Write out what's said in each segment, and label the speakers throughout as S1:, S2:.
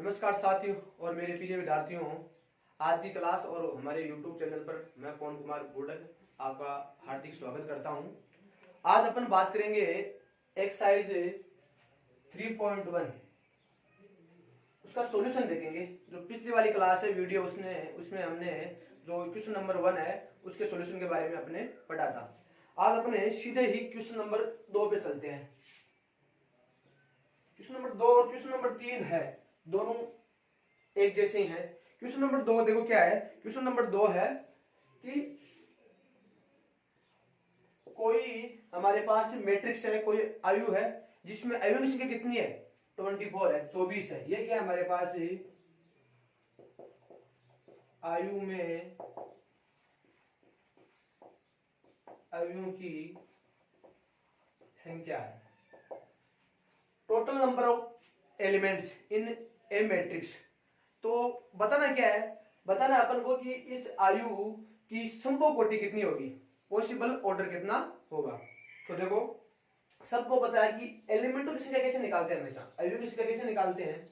S1: नमस्कार साथियों और मेरे प्रिय विद्यार्थियों, आज की क्लास और हमारे YouTube चैनल पर मैं पवन कुमार बोडक आपका हार्दिक स्वागत करता हूं। आज अपन बात करेंगे एक्सरसाइज 3.1 उसका सॉल्यूशन देखेंगे। जो पिछली वाली क्लास है वीडियो उसमें हमने जो क्वेश्चन नंबर 1 है उसके सॉल्यूशन के बारे में अपने पढ़ा था। आज अपने सीधे ही क्वेश्चन नंबर 2 पे चलते हैं। क्वेश्चन नंबर 2 और क्वेश्चन नंबर 3 है, दोनों एक जैसे ही हैं। क्वेश्चन नंबर 2 देखो क्या है। क्वेश्चन नंबर 2 है कि कोई हमारे पास मैट्रिक्स है, कोई आयु है जिसमें आयु की संख्या कितनी है 24 है, 24 है। ये क्या है हमारे पास आयु में आयुओं की संख्या है। Total number of elements in A matrix. तो बताना क्या है, बताना अपन को कि इस आयु की संभव कोटि कितनी होगी, पॉसिबल ऑर्डर कितना होगा। तो देखो सबको पता है कि एलिमेंटों की संख्या कैसे निकालते हैं, हमेशा आयु की संख्या कैसे निकालते हैं।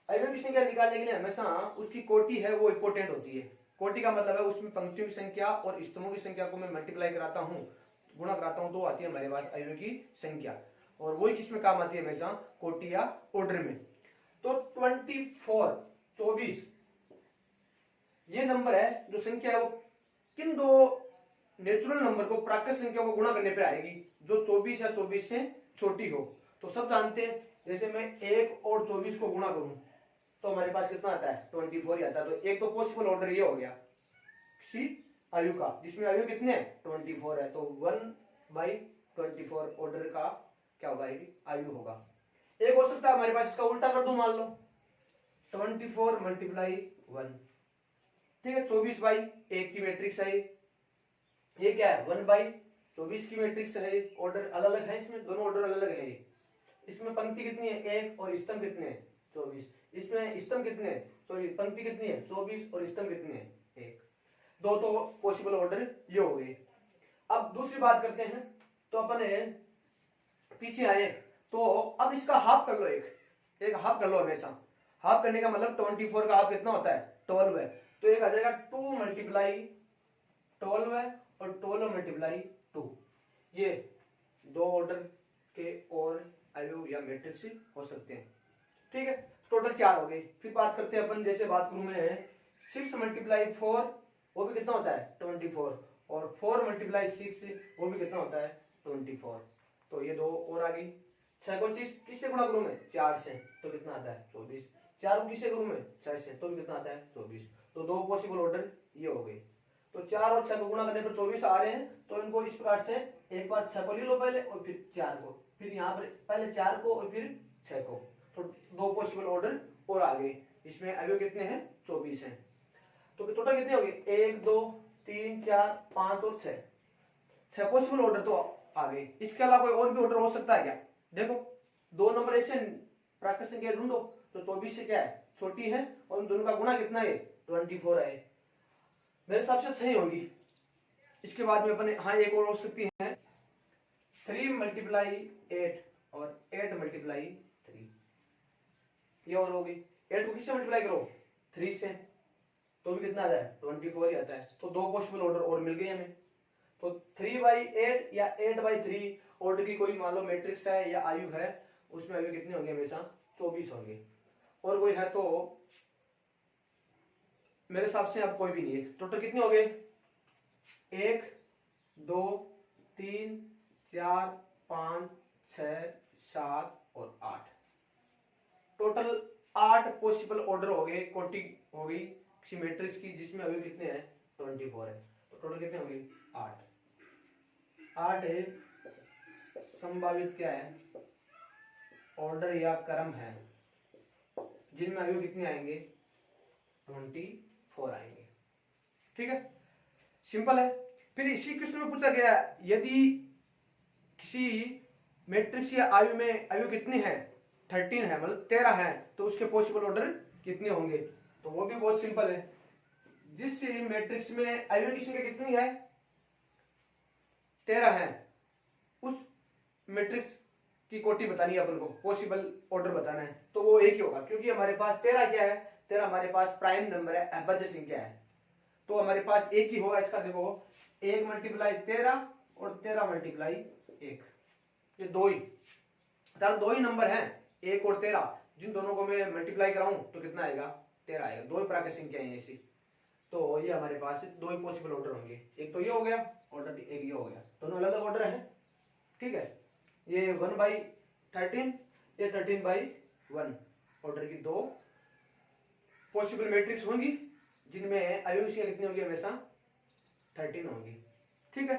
S1: आयु की संख्या निकालने के लिए हमेशा उसकी कोटि है वो इंपोर्टेंट होती है। कोटि का मतलब है उसमें पंक्तियों की संख्या और स्तंभों की संख्या को मैं मल्टीप्लाई कराता हूँ, गुणा कराता हूँ, तो आती है हमारे पास आयु की संख्या। और वही किसमें काम आती है, हमेशा कोटि या ऑर्डर में। तो 24 ये नंबर है, जो संख्या है वो किन दो नेचुरल नंबर को प्राकृतिक संख्या को गुणा करने पे आएगी, जो 24 या 24 से छोटी हो। तो सब जानते हैं, जैसे मैं 1 और 24 को गुणा करूं तो हमारे पास कितना आता है 24 ही आता है। तो एक तो पॉसिबल ऑर्डर ये हो गया किसी आयु का जिसमें आयु कितने 24 है। तो 1/24 ऑर्डर का क्या होगा, आयु होगा। एक हो सकता है हमारे पास, इसका उल्टा कर दूं, मान लो 24 × 1, ठीक है। 24/1 की मैट्रिक्स है ये क्या है 1/24 की मैट्रिक्स है। ऑर्डर अलग अलग है, इसमें दोनों ऑर्डर अलग अलग है। इसमें पंक्ति कितनी है 1 और स्तंभ कितने हैं 24। इसमें स्तंभ कितने हैं, सॉरी पंक्ति कितनी है 24 और स्तंभ कितने हैं 1। दो तो पॉसिबल ऑर्डर ये हो गए। अब दूसरी बात करते हैं, तो अपन पीछे आए तो अब इसका हाफ कर लो, एक हाफ कर लो। हमेशा हाफ करने का मतलब 24 का हाफ कितना होता है 12 है। तो एक आ जाएगा 2 × 12 है और 12 × 2। ये दो ऑर्डर के और आयु या मैट्रिक्स हो सकते हैं, ठीक है। टोटल 4 हो गए। फिर बात करते हैं अपन, जैसे बात करूं मैं 6 × 4 वो भी कितना होता है 24 और 4 × 6 वो भी कितना होता है 24। तो ये दो और आ गई। 6 को किससे गुणा करूं मैं 4 से, तो कितना आता है 24। 4 को किससे करूं मैं 6 से, तो भी कितना आता है 24। तो दो पॉसिबल ऑर्डर ये हो गए। तो 4 और 6 को गुणा करने पर 24 आ रहे हैं। तो इनको इस प्रकार से एक बार 6 को ले लो पहले और फिर 4 को, फिर यहाँ पर पहले 4 को और फिर 6 को। तो दो पॉसिबल ऑर्डर और आ गए। इसमें आयु कितने हैं 24 हैं। तो टोटल कितने हो गए 1 2 3 4 5 और 6 पॉसिबल ऑर्डर तो आ गए। इसके अलावा कोई और भी ऑर्डर हो सकता है क्या। देखो दो नंबर ऐसे प्राकृतिक संख्या ढूंढो तो 24 से क्या है छोटी है और उन दोनों का गुणा कितना है 24 है, मेरे हिसाब से सही होगी। इसके बाद में अपने हाँ एक और हो सकती है 3 × 8 और 8 × 3। ये और होगी। 8 को किससे मल्टीप्लाई करो 3 से, तो भी कितना आता है 24 ही आता है। तो दो पॉसिबल ऑर्डर और मिल गए हमें। तो 3/8 या 8/3 ऑर्डर की कोई मान लो मैट्रिक्स है या आयु है, उसमें आयु कितने होंगे हमेशा 24 होंगे। और कोई है तो मेरे हिसाब से अब कोई भी नहीं है। टोटल कितने हो गए 1 2 3 4 5 6 7 और 8। टोटल 8 पॉसिबल ऑर्डर हो गए, कोटि हो गई किसी मैट्रिक्स की जिसमें अभी कितने हैं 24 है। तो टोटल कितने हो गए 8 है संभावित क्या है ऑर्डर या क्रम है जिनमें अभी कितने आएंगे 24 आएंगे, ठीक है। सिंपल है। फिर इसी क्वेश्चन में पूछा गया यदि किसी मैट्रिक्स या आयु में आयु कितनी है 13 है, मतलब 13 है, तो उसके पॉसिबल ऑर्डर कितने होंगे। तो वो भी बहुत सिंपल है। जिस मैट्रिक्स में आयु की संख्या कितनी है 13 है, उस मैट्रिक्स की कोटि बतानी है अपन को, पॉसिबल ऑर्डर बताना है, तो वो एक ही होगा, क्योंकि हमारे पास 13 क्या है, 13 हमारे पास प्राइम नंबर है, अभाज्य संख्या है, तो हमारे पास एक ही होगा इसका। देखो 1 मल्टीप्लाई 13 और 13 मल्टीप्लाई 1, ये दो ही, दो ही नंबर हैं 1 और 13, जिन दोनों को मैं मल्टीप्लाई कराऊं तो कितना आएगा, 13 आएगा। दो ही प्राकृत संख्या है ऐसी, तो ये हमारे पास दो ही पॉसिबल ऑर्डर होंगे, एक तो ये हो गया ऑर्डर, एक ये हो गया, दोनों अलग अलग ऑर्डर है। ठीक है, ये 1/13, ये 13/1 ऑर्डर की दो पॉसिबल मैट्रिक्स होंगी, जिनमें आयुष्य कितनी होगी, हमेशा 13 होंगी। ठीक है,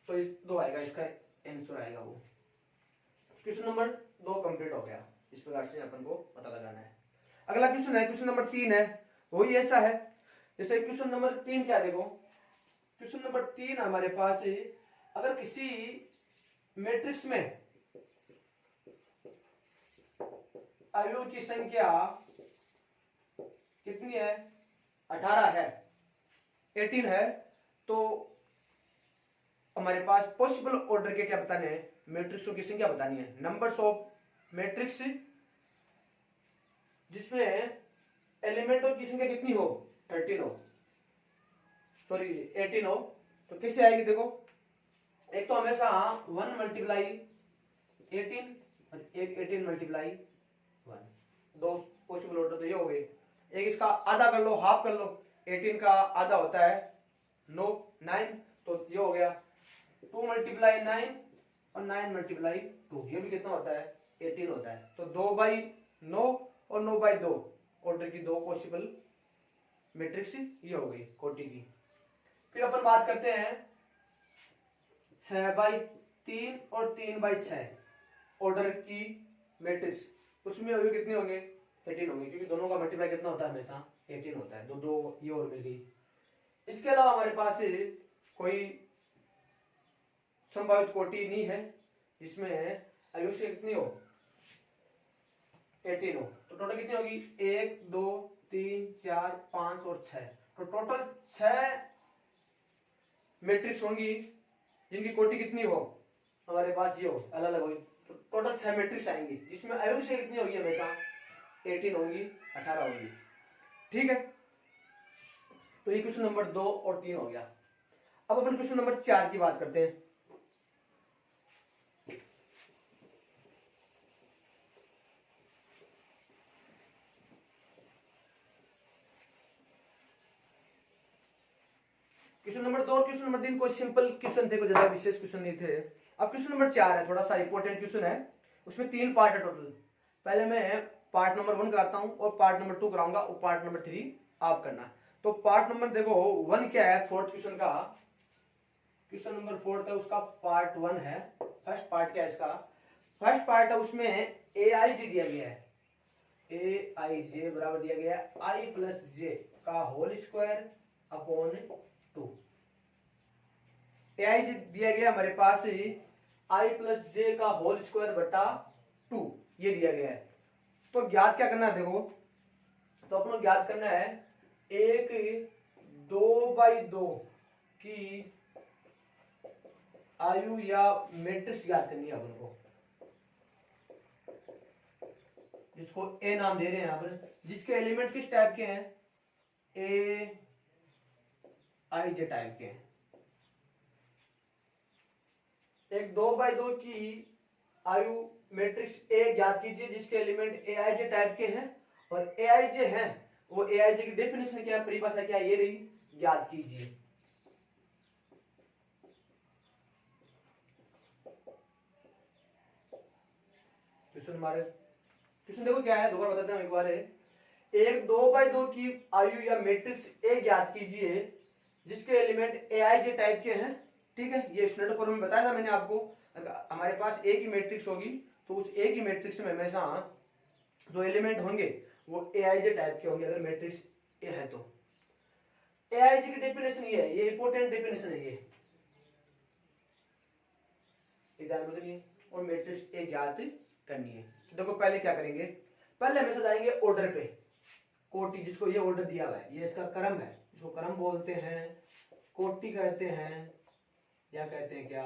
S1: तो इस दो आएगा, इसका आंसर आएगा वो। क्वेश्चन नंबर 2 कंप्लीट हो गया, इस प्रकार से अपन को पता लगाना है। अगला क्वेश्चन है, क्वेश्चन नंबर 3 है, वही ऐसा है जैसे क्वेश्चन नंबर 3 क्या, देखो क्वेश्चन नंबर 3 हमारे पास है, अगर किसी मैट्रिक्स में अवयवों की संख्या कितनी है, 18 है, 18 है, तो हमारे पास पॉसिबल ऑर्डर के क्या बताने हैं, मैट्रिक्सों की संख्या बतानी है। नंबर्स ऑफ मैट्रिक्स जिसमें एलिमेंटों की संख्या कितनी हो, 13 हो, सॉरी 18 हो, तो कैसे आएगी, देखो एक तो हमेशा 1 मल्टीप्लाई 18 और एक 18 मल्टीप्लाई 1, दो पॉसिबल ऑर्डर तो ये हो गए। एक इसका आधा कर लो, हाफ कर लो, 18 का आधा होता है 9, तो ये हो गया 2 मल्टीप्लाई 9 और 9 मल्टीप्लाई 2, ये भी कितना होता है, 18 होता है। तो 2/9 और 9/2 ऑर्डर की दो पॉसिबल मैट्रिक्स ये हो गई कोटि की। फिर अपन बात करते हैं 6/3 और 3/6 ऑर्डर की मैट्रिक्स, उसमें अभी कितने होंगे, 18 होंगे, क्योंकि दोनों का मल्टीप्लाई कितना होता है, हमेशा 18 होता है, दो ये और मिल गई। इसके अलावा हमारे पास कोई संभावित कोटि नहीं है जिसमें आयुष्य कितनी हो, 18 हो, तो टोटल कितनी होगी, 1 2 3 4 5 और 6, तो टोटल 6 मैट्रिक्स होंगी जिनकी कोटि कितनी हो, हमारे पास ये हो, अलग अलग होगी, तो टोटल 6 मैट्रिक्स आएंगी जिसमें आयुष्य कितनी होगी, हमेशा 18 होंगी, 18 होंगी। ठीक है, तो ये क्वेश्चन नंबर 2 और 3 हो गया। अब अपन क्वेश्चन नंबर 4 की बात करते हैं। क्वेश्चन नंबर 2 और क्वेश्चन नंबर 3 कोई सिंपल क्वेश्चन थे, कोई ज्यादा विशेष क्वेश्चन नहीं थे। अब क्वेश्चन नंबर 4 है, थोड़ा सा इंपॉर्टेंट क्वेश्चन है, उसमें 3 पार्ट है टोटल। पहले मैं पार्ट नंबर 1 कराता हूं और पार्ट नंबर 2 कराऊंगा और पार्ट नंबर 3 आप करना। तो पार्ट नंबर देखो 1 क्या है, फोर्थ क्वेश्चन का, क्वेश्चन नंबर 4 था उसका पार्ट 1 है। फर्स्ट पार्ट क्या है इसका, फर्स्ट पार्ट है उसमें AIJ दिया गया है, AIJ बराबर दिया गया है I प्लस जे का होल स्क्वायर अपॉन 2। AIJ दिया गया हमारे पास I प्लस जे का होल स्क्वायर बटा 2, ये दिया गया है। तो ज्ञात क्या करना है, देखो तो अपन को ज्ञात करना है एक 2/2 की आयु या मैट्रिक्स ज्ञात करनी है अपन को, जिसको ए नाम दे रहे हैं यहाँ पर, जिसके एलिमेंट किस टाइप के हैं, AIJ टाइप के हैं। एक 2/2 की आयु मैट्रिक्स ए ज्ञात कीजिए जिसके एलिमेंट AIJ टाइप के हैं, और AIJ हैं वो AIJ की डेफिनेशन क्या है, परिभाषा क्या है, ये रही, ज्ञात कीजिए। क्वेश्चन देखो क्या है, दोबारा बताते हैं एक बार। एक 2/2 की आयु या मैट्रिक्स ए ज्ञात कीजिए जिसके एलिमेंट AIJ टाइप के हैं। ठीक है, ये स्टैंडर्ड फॉर्म में बताया था मैंने आपको। हमारे पास ए की मैट्रिक्स होगी तो उस ए की मैट्रिक्स में हमेशा जो एलिमेंट होंगे वो AIJ टाइप के होंगे, अगर मैट्रिक्स ए है तो। AIJ की डेफिनेशन ये है, ये इंपॉर्टेंट डेफिनेशन है, ये ध्यान रखिए, और मैट्रिक्स ए ज्ञात करनी है। तो देखो पहले क्या करेंगे, पहले हमेशा जाएंगे ऑर्डर पे, कोटि जिसको ये ऑर्डर दिया हुआ है, ये इसका क्रम है, इसको क्रम बोलते हैं, कोटि कहते हैं, या कहते हैं क्या,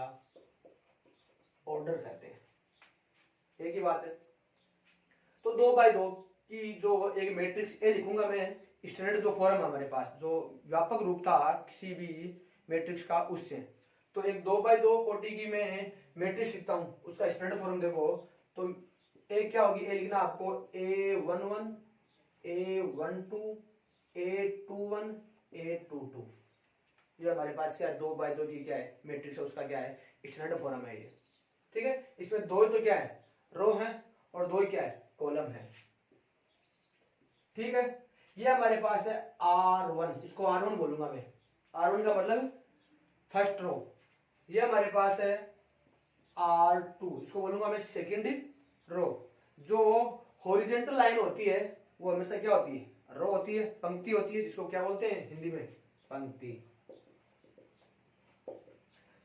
S1: ऑर्डर कहते हैं। एक ही बात है। तो 2/2 की जो एक मैट्रिक्स ए लिखूंगा मैं, स्टैंडर्ड जो फॉर्म है हमारे पास, जो व्यापक रूप था किसी भी मैट्रिक्स का, उससे। तो एक 2/2 कोटि की मैं मैट्रिक्स लिखता हूँ, उसका स्टैंडर्ड फॉर्म देखो तो ए क्या होगी, ए लिखना आपको A11 A12 A21 A22। ये हमारे पास क्या है, 2/2 की क्या है मैट्रिक्स है, उसका क्या है स्टैंडर्ड फॉर्म है ये। ठीक है, इसमें दो तो क्या है रो है और दो क्या है कॉलम है। ठीक है, ये हमारे पास है R1, इसको R1 बोलूंगा मैं। R1 का मतलब फर्स्ट रो। ये हमारे पास है R2, इसको बोलूंगा मैं सेकेंड रो। जो हॉरिजॉन्टल लाइन होती है वो हमेशा क्या होती है, रो होती है, पंक्ति होती है, जिसको क्या बोलते हैं हिंदी में, पंक्ति।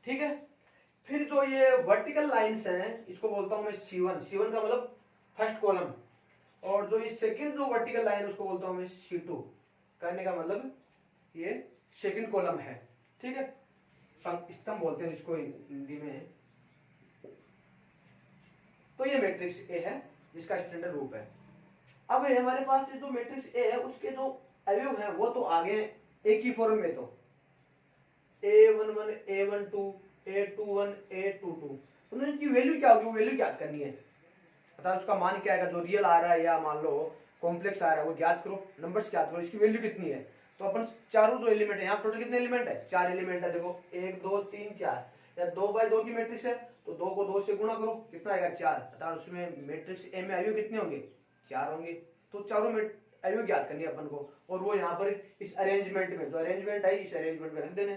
S1: ठीक है, फिर जो ये वर्टिकल लाइंस हैं इसको बोलता हूं मैं C1। C1 का मतलब फर्स्ट कॉलम। और जो ये सेकंड जो वर्टिकल लाइन उसको बोलता हूं मैं C2। कहने का मतलब ये सेकंड कॉलम है। ठीक है, स्तंभ बोलते हैं इसको हिंदी में। तो ये मैट्रिक्स ए है जिसका स्टैंडर्ड रूप है। अब हमारे पास जो मैट्रिक्स ए है उसके जो अवयव हैं वो तो आगे एक ही फॉर्म में, तो A11 A12 A21 A22, तो इनकी वैल्यू क्या होगी, वो वैल्यू ज्ञात करनी है। अर्थात उसका मान क्या आएगा, जो रियल आ रहा है या मान लो कॉम्प्लेक्स आ रहा है, वो ज्ञात करो, नंबर्स ज्ञात करो, इसकी वैल्यू कितनी है। तो अपन चारों जो एलिमेंट है, यहाँ टोटल कितने एलिमेंट है, 4 एलिमेंट है। देखो 1 2 3 4, या 2/2 की मैट्रिक्स है तो 2 को 2 से गुणा करो, कितना आएगा 4। अर्थात उसमें मैट्रिक्स ए में अवयव कितने होंगे, 4 होंगे। तो चारों अवयव ज्ञात करनी है अपन को, और वो यहाँ पर इस अरेंजमेंट में, जो अरेंजमेंट है इस अरेंजमेंट में रख देने।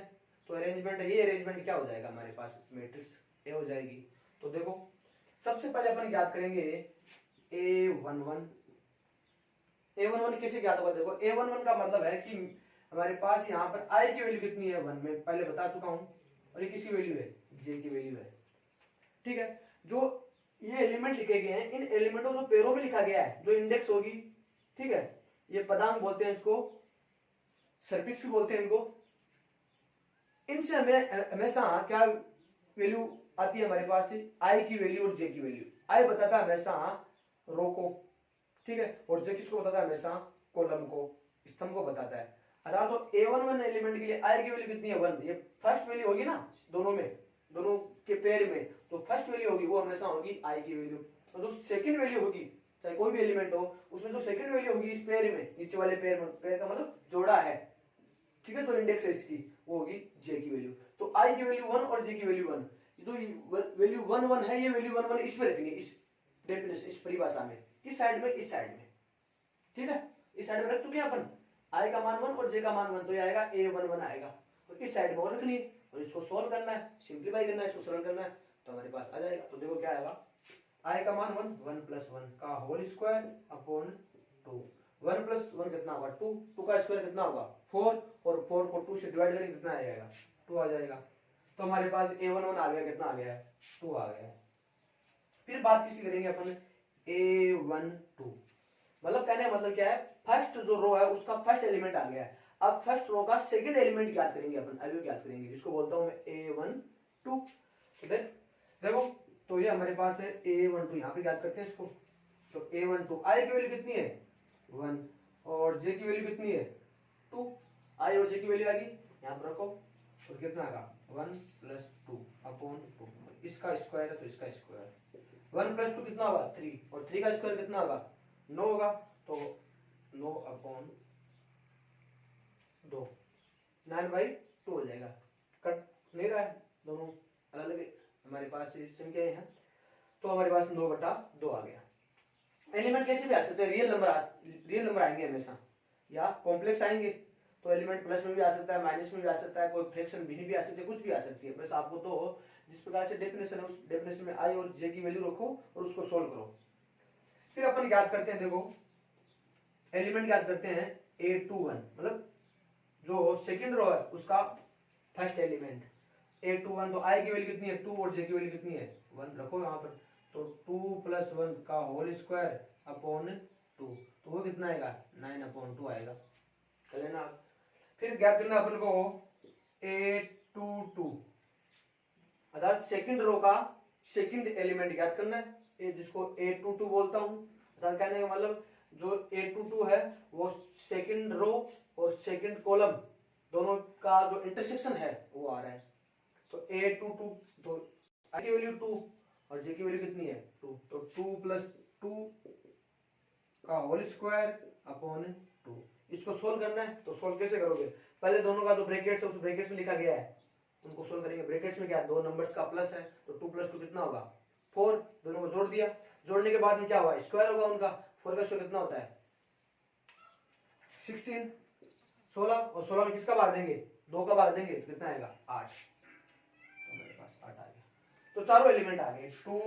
S1: तो अरेंजमेंट है, ये अरेंजमेंट क्या हो जाएगा हमारे पास, मैट्रिक्स ए हो जाएगी। तो देखो सबसे पहले अपन ज्ञात करेंगे A11। A11 कैसे ज्ञात होगा, देखो A11 का मतलब है कि हमारे पास यहाँ पर I की वैल्यू कितनी है 1, में पहले बता चुका हूं, और ये किसकी वैल्यू है, J की वैल्यू है। ठीक है, जो ये एलिमेंट लिखे गए हैं, इन एलिमेंटों को पैरों में लिखा गया है, जो इंडेक्स होगी। ठीक है, ये पदांक बोलते हैं इसको, सर्फिक्स भी बोलते हैं इनको। इनसे हमें हमेशा क्या वैल्यू आती है हमारे पास, I की वैल्यू और J की वैल्यू। I बताता है हमेशा रो को, ठीक है, और J किसको बताता है, हमेशा कॉलम को, स्तंभ को बताता है। अर्थात तो A11 एलिमेंट के लिए I की वैल्यू कितनी है 1, ये फर्स्ट वैल्यू होगी ना दोनों में, दोनों के पेयर में, तो फर्स्ट वैल्यू होगी वो हमेशा होगी I की वैल्यू। तो जो सेकंड वैल्यू होगी, चाहे कोई भी एलिमेंट हो, उसमें जो सेकंड वैल्यू होगी इस पेयर में, नीचे वाले पेयर में, पेयर का मतलब जोड़ा है, ठीक है, तो इंडेक्स है इसकी, वो होगी J की वैल्यू। तो I की वैल्यू 1 और J की वैल्यू 1, जो वैल्यू 1 1 है, ये वैल्यू 1 1 इसमें रखनी है, इस डेफिनेशन, इस परिभाषा में, किस साइड में, इस साइड में। ठीक है, इस साइड में रख चुके हैं अपन, I का मान 1 और J का मान 1, तो ये आएगा A11 आएगा, तो इस साइड में और रखनी है, और इसको सोल्व करना है, सिंप्लीफाई करना है, इसको सरल करना है, तो हमारे पास आ जाएगा। तो देखो क्या आएगा, I का मान 1, 1 + 1 का होल स्क्वायर अपॉन 2, 1 + 1 कितना होगा 2, 2 का स्क्वायर कितना होगा 4, और 4 को 2 से डिवाइड करेंगे कितना आएगा 2 आ जाएगा। तो हमारे पास A11 आ गया, कितना आ गया है 2 आ गया है। फिर बात किसी करेंगे अपन A12, मतलब कहने का मतलब क्या है, फर्स्ट जो रो है उसका फर्स्ट एलिमेंट आ गया है। अब फर्स्ट रो का सेकंड एलिमेंट ज्ञात करेंगे अपन, अवयव ज्ञात करेंगे, जिसको बोलता हूं मैं A12। देखो तो ये हमारे पास है A12, यहाँ पे ज्ञात करते हैं इसको। तो A12 I की वैल्यू कितनी है 1, और J की वैल्यू कितनी है 2, I और J की वैल्यू आ गई, यहाँ पर रखो, और कितना आएगा 1 + 2 अपॉन 2, इसका स्क्वायर है तो इसका स्क्वायर, 1 + 2 कितना होगा 3, और 3 का स्क्वायर कितना होगा 9 होगा, तो 9 अपॉन 2, 9/2 हो जाएगा। कट नहीं रहा है, दोनों अलग अलग हमारे पास संख्याएं हैं, तो हमारे पास 9/2 आ गया। एलिमेंट कैसे भी आ सकते हैं, रियल नंबर आएंगे हमेशा, या कॉम्प्लेक्स आएंगे, तो एलिमेंट प्लस में भी आ सकता है, माइनस में भी आ सकता है, कोई फ्रैक्शन भी आ सकती है, कुछ भी आ सकती है। बस आपको तो जिस प्रकार से डेफिनेशन है उस डेफिनेशन में I और J की वैल्यू रखो और उसको सोल्व करो। फिर अपन याद करते हैं, देखो एलिमेंट याद करते हैं A21, मतलब जो सेकंड रो है उसका फर्स्ट एलिमेंट A21। तो I की वैल्यू कितनी है 2 और J की वैल्यू कितनी है 1, रखो यहाँ पर, तो 2 + 1 का होल स्क्वायर अपॉन 2, तो वो कितना आएगा 9/2 आएगा, कर लेना आप। फिर ज्ञात करना अपन को A22, अर्थात सेकंड रो का सेकंड एलिमेंट ज्ञात करना है। जिसको A22 बोलता हूँ। अर्थात कहने का मतलब जो A22 है वो सेकंड रो और सेकंड कॉलम दोनों का जो इंटरसेक्शन है वो आ रहा है। तो A22 तो आई की वैल्यू 2 और जे की वैल्यू कितनी है 2, तो 2 प्लस 2 का होल स्क्वायर अपॉन 2। इसको सोल्व करना है तो सोल्व कैसे करोगे, पहले दोनों का जो ब्रैकेट्स है उस ब्रैकेट्स में लिखा गया है उनको सोल्व करेंगे। ब्रैकेट्स में क्या है, दो नंबर्स का प्लस है तो 2 प्लस 2 कितना होगा 4, दोनों को जोड़ दिया, जोड़ने के बाद में क्या हुआ स्क्वायर होगा उनका, 4 का स्क्वायर कितना होता है 16, 16 और 16 में किसका भाग देंगे 2 का भाग देंगे तो कितना आएगा 8, तो मेरे पास 8 आ गया। तो चारों एलिमेंट आ गए 2,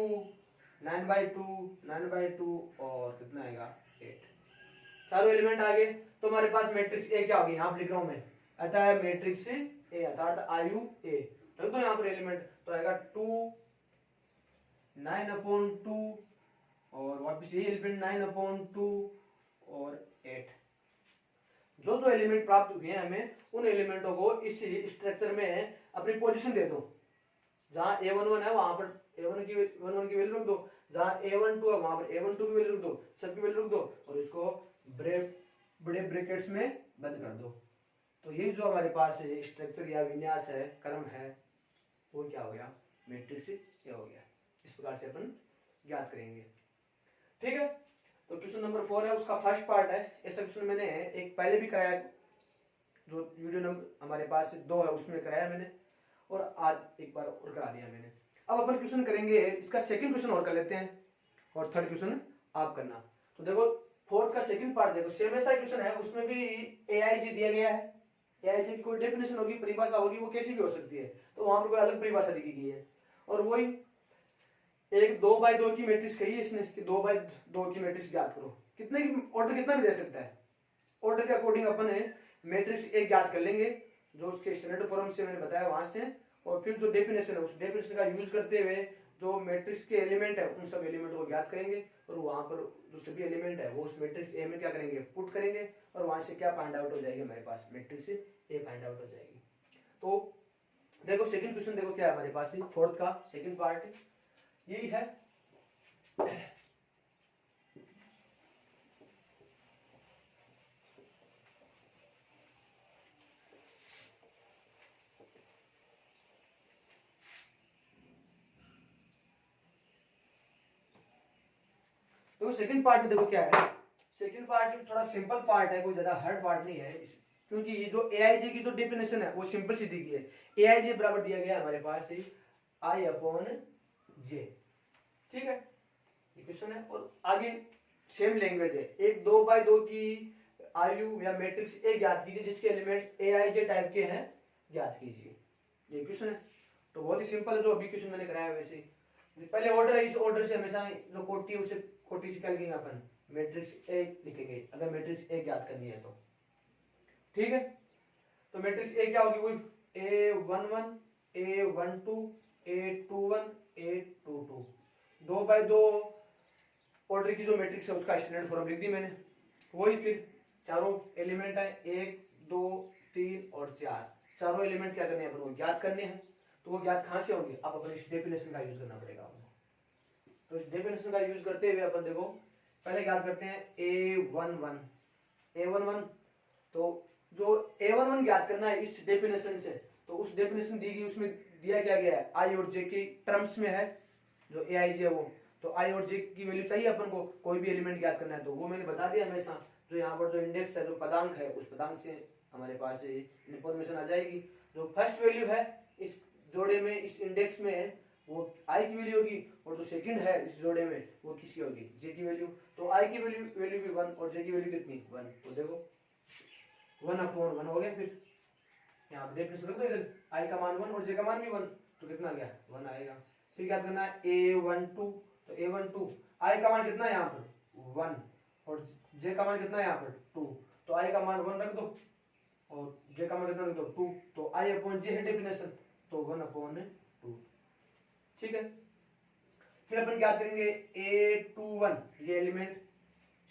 S1: 9/2, 9/2 और कितना आएगा 8, चारों एलिमेंट आ गए। तो हमारे पास मैट्रिक्स ए क्या होगी, यहाँ लिख रहा हूं मैं, अतः मैट्रिक्स ए अर्थात आयु ए, रख दो यहाँ पर एलिमेंट, तो आएगा 2, 9/2 और वापिस ये एलिमेंट 9/2 और 8। जो जो एलिमेंट प्राप्त हुए हैं हमें उन एलिमेंटों को इस स्ट्रक्चर में अपनी पोजीशन दे दो। जहां A11 है वहां पर A11 की वैल्यू रख दो, जहां A12 है वहां पर A12 की वैल्यू रख दो, सबकी वैल्यू रख दो और इसको बड़े ब्रैकेट्स में बंद कर दो। तो ये जो हमारे पास स्ट्रक्चर या विन्यास है, क्रम है, वो क्या हो गया मैट्रिक्स ये हो गया। इस प्रकार से अपन ज्ञात करेंगे। ठीक है, तो क्वेश्चन नंबर 4 है उसका फर्स्ट पार्ट है। ऐसा क्वेश्चन मैंने एक पहले भी कराया, जो वीडियो नंबर हमारे पास 2 है उसमें कराया मैंने, और आज एक बार और करा दिया मैंने। अब अपन क्वेश्चन करेंगे इसका सेकंड क्वेश्चन और कर लेते हैं और थर्ड क्वेश्चन आप करना। तो देखो फोर्थ का सेकंड पार्ट देखो, सेम ऐसा क्वेश्चन है, उसमें भी AIG दिया गया है। AIG की कोई डेफिनेशन होगी, परिभाषा होगी, वो कैसी भी हो सकती है, तो वहां पर कोई अलग परिभाषा दी गई है। और वही एक 2/2 की मैट्रिक्स कही है इसने कि 2/2 की मैट्रिक्स ज्ञात करो। कितने की ऑर्डर कितना भी दे सकता है, ऑर्डर के अकॉर्डिंग अपन मैट्रिक्स एक ज्ञात कर लेंगे जो उसके स्टैंडर्ड फॉर्म से मैंने बताया वहां से, और फिर जो डेफिनेशन है उस डेफिनेशन का यूज करते हुए जो मैट्रिक्स के एलिमेंट है उन सब एलिमेंट को ज्ञात करेंगे, और वहां पर जो सभी एलिमेंट है वो उस मैट्रिक्स ए में क्या करेंगे पुट करेंगे, और वहां से क्या फाइंड आउट हो जाएगी हमारे पास मैट्रिक्स ए फाइंड आउट हो जाएगी। तो देखो सेकंड क्वेश्चन देखो क्या है हमारे पास, फोर्थ का सेकंड पार्ट यही है। देखो सेकंड पार्ट में देखो क्या है, सेकंड पार्ट में थोड़ा सिंपल पार्ट है, कोई ज्यादा हार्ड पार्ट नहीं है, क्योंकि ये जो AIG की जो डेफिनेशन है वो सिंपल सी दी गई है। AIG बराबर दिया गया है हमारे पास I/J, ठीक है, ये क्वेश्चन है। और आगे सेम लैंग्वेज है, एक 2/2 की आयु या मैट्रिक्स ए ज्ञात कीजिए जिसके एलिमेंट AIJ टाइप के हैं, ज्ञात कीजिए, ये क्वेश्चन है। तो बहुत ही सिंपल है जो अभी क्वेश्चन मैंने कराया वैसे ही। पहले ऑर्डर है, इस ऑर्डर से हमेशा जो कोटि है उसे कोटि से क्या लिखेंगे अपन मैट्रिक्स ए लिखेंगे अगर मैट्रिक्स ए ज्ञात करनी है तो, ठीक है। तो मैट्रिक्स ए क्या होगी, वही A11 A12 A21 A22, 2/2 order की जो मैट्रिक्स है उसका स्टैंडर्ड फॉर्म लिख दी मैंने। वही फिर चारों एलिमेंट है 1 2 3 और 4, चारों एलिमेंट क्या करने हैं अपन को ज्ञात करने हैं। तो वो ज्ञात कहां से होंगे, अब अपन इस डेफिनेशन का यूज करना पड़ेगा आपको। तो इस डेफिनेशन का यूज करते हुए अपन देखो पहले ज्ञात करते हैं A11, तो जो A11 ज्ञात करना है इस डेफिनेशन से, तो उस डेफिनेशन दी गई उसमें दिया क्या गया है I और J के टर्म्स में है, जो AIJ है वो, तो I और J की वैल्यू चाहिए अपन को, कोई भी एलिमेंट ज्ञात करना है तो वो मैंने बता दिया हमेशा। जो यहाँ पर जो इंडेक्स है जो पदांक है उस पदांक से हमारे पास इंफॉर्मेशन आ जाएगी। जो फर्स्ट वैल्यू है इस जोड़े में, इस इंडेक्स में, वो I की वैल्यू होगी, और जो सेकंड है इस जोड़े में वो किसकी होगी J की वैल्यू। तो I की वैल्यू भी 1 और J की वैल्यू कितनी 1, तो देखो 1/1 हो गया। फिर यहाँ पे डेफिनेशन रख दो, इधर I का मान 1 और J का मान भी 1, तो कितना गया 1 आएगा। फिर क्या करना है A12, तो A12 I का मान कितना है यहाँ पर 1 और J का मान कितना है यहाँ पर 2, तो I का मान 1 रख दो और J का मान कितना रख दो 2, तो I/J है डेफिनेशन, तो 1/2, ठीक है। फिर अपन क्या करेंगे A21, ये एलिमेंट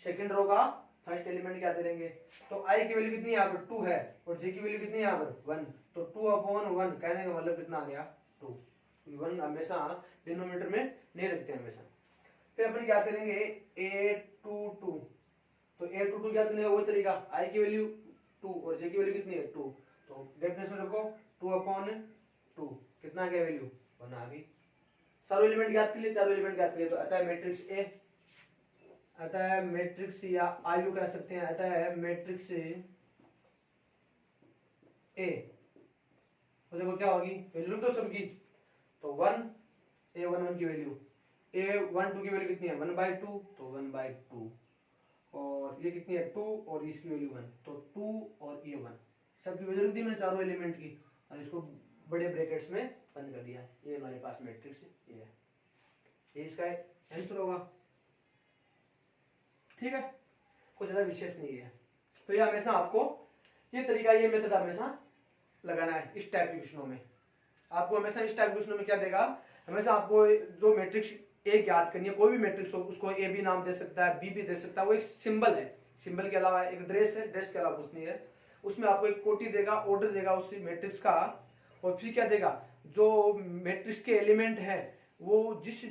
S1: सेकंड रो का फर्स्ट एलिमेंट क्या करेंगे, तो I की वैल्यू कितनी यहाँ पर 2 है और J की वैल्यू कितनी यहाँ पर 1, तो 2/1 कहने का मतलब कितना आ गया 2। 1 हमेशा डिनोमिनेटर में नहीं रखते हमेशा। फिर अपन क्या करेंगे A22, तो A22 क्या करने का वो तरीका, I की वैल्यू 2 और J की वैल्यू कितनी है 2, तो डेफिनेशन रखो 2/2 कितना आ गया वैल्यू 1 आ गई। चारों एलिमेंट ज्ञात कर लिए, चारों एलिमेंट ज्ञात कर लिए, तो आता है मैट्रिक्स ए, आता है मैट्रिक्स या आयु कह सकते हैं, आता है मैट्रिक्स ए। तो देखो क्या होगी वैल्यू तो सबकी, तो 1 A11 की वैल्यू, A12 की वैल्यू कितनी है 1/2, तो 1/2, और ये कितनी है 2 और इसकी वैल्यू 1, तो 2 और ये 1 सबकी वैल्यू दी मैंने चारों एलिमेंट की, और इसको बड़े ब्रैकेट्स में बंद कर दिया। ये हमारे पास मैट्रिक्स ये है, ये इसका आंसर होगा। ठीक है, कुछ ज्यादा विशेष नहीं है। तो ये हमेशा आपको ये तरीका, ये मेथड हमेशा लगाना है इस टाइप के क्वेश्चनों में। आपको हमेशा इस टाइप के क्वेश्चनों में क्या देगा, हमेशा आपको जो मैट्रिक्स ए ज्ञात करनी है, कोई भी मैट्रिक्स हो उसको ए भी नाम दे सकता है, बी भी दे सकता है, वो एक सिंबल है, सिंबल के अलावा एक ड्रेस है, ड्रेस के अलावा कुछ नहीं है। उसमें आपको एक कोटि देगा, ऑर्डर देगा उस मैट्रिक्स का, और फिर क्या देगा, जो मैट्रिक्स के एलिमेंट है वो जिस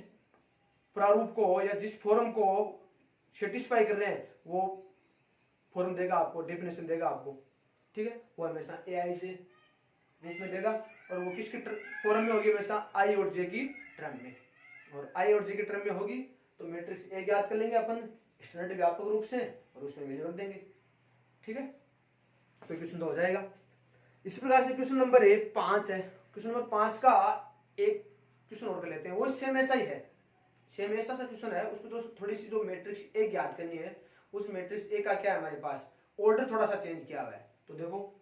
S1: प्रारूप को या जिस फॉर्म को सेटिस्फाई कर रहे हैं वो फॉर्म देगा आपको, डेफिनेशन देगा आपको। ठीक है, वो हमेशा ए आई जे रूप में देगा, और वो किसके फॉर्म में होगी, हमेशा आई और जे की टर्म में, और आई और जे की टर्म में होगी तो मैट्रिक्स ए ज्ञात कर लेंगे अपन स्टैंडर्ड व्यापक रूप से, और उसमें वैल्यू रख देंगे। ठीक है, तो क्वेश्चन तो हो जाएगा। इसी प्रकार से क्वेश्चन नंबर 5 है, क्वेश्चन नंबर 5 का एक क्वेश्चन और कर लेते हैं, वो सेम ऐसा ही है, सेम ऐसा सा क्वेश्चन है, उसमें तो थोड़ी सी जो मैट्रिक्स ए ज्ञात करनी है, उस मैट्रिक्स ए का क्या है हमारे पास, ऑर्डर थोड़ा सा चेंज किया हुआ है। तो देखो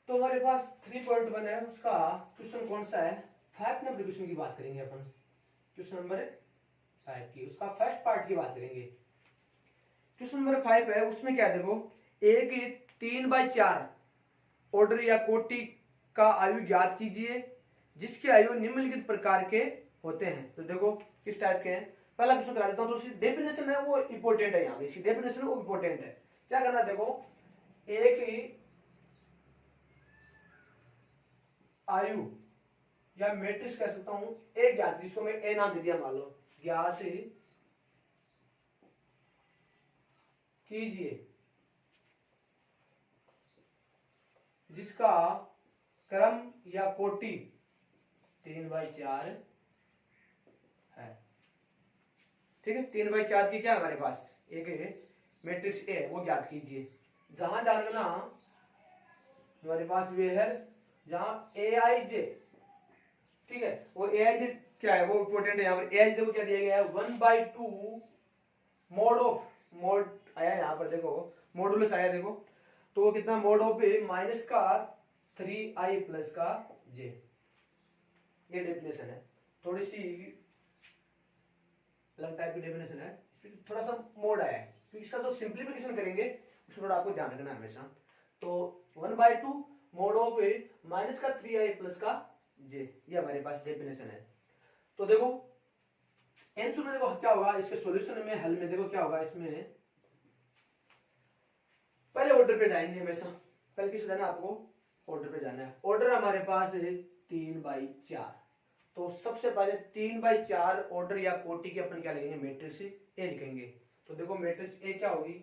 S1: तो हमारे पास 3.1 है, उसका क्वेश्चन कौन सा है, 5 नंबर क्वेश्चन की बात करेंगे अपन, क्वेश्चन नंबर 5 की, उसका फर्स्ट पार्ट की बात करेंगे। क्वेश्चन नंबर 5 है, उसमें क्या देखो, एक 3/4 ऑर्डर या कोटि का आयु ज्ञात कीजिए जिसके आयु निम्नलिखित प्रकार के होते हैं। तो देखो किस टाइप के हैं, पहला क्वेश्चन करा देता हूं, तो उसकी डेफिनेशन है वो इंपॉर्टेंट है, यहाँ पे इसकी डेफिनेशन वो इंपॉर्टेंट है। क्या करना, देखो एक आयु या मैट्रिक्स कह सकता हूं एक ज्ञात, जिसको मैं ए नाम दे दिया, मान लो ज्ञात कीजिए जिसका क्रम या कोटि 3/4 है। ठीक है, 3/4 की क्या है हमारे पास, एक मैट्रिक्स ए, वो ज्ञात कीजिए। जहां जानना हमारे पास वे है जहां ए आई जे, ठीक है, वो ए आई जे क्या है वो इंपॉर्टेंट है। यहाँ पर ए आई जे देखो क्या दिया गया है, 1/2 मोड ऑफ, मोड आया यहाँ पर देखो, मॉडुलस आया देखो, तो वो कितना मोड ऑफ माइनस का 3i प्लस का j, ये डेफिनेशन है, थोड़ी सी अलग टाइप की डेफिनेशन है, थोड़ा सा मोड आया है, तो इसका जो सिंप्लीफिकेशन करेंगे उसमें थोड़ा आपको ध्यान रखना हमेशा। तो 1/2 मोड ऑफ माइनस का 3i प्लस का j, ये हमारे पास डेफिनेशन है। तो देखो आंसर में देखो क्या होगा, इसके सॉल्यूशन में, हल में देखो क्या होगा, इसमें पहले ऑर्डर पे जाएंगे हमेशा, पहले किस जाना आपको, ऑर्डर पे जाना है। ऑर्डर हमारे पास है 3/4, तो सबसे पहले 3/4 ऑर्डर या कोटि के अपन क्या लिखेंगे, मैट्रिक्स ए लिखेंगे। तो देखो मैट्रिक्स ए क्या होगी,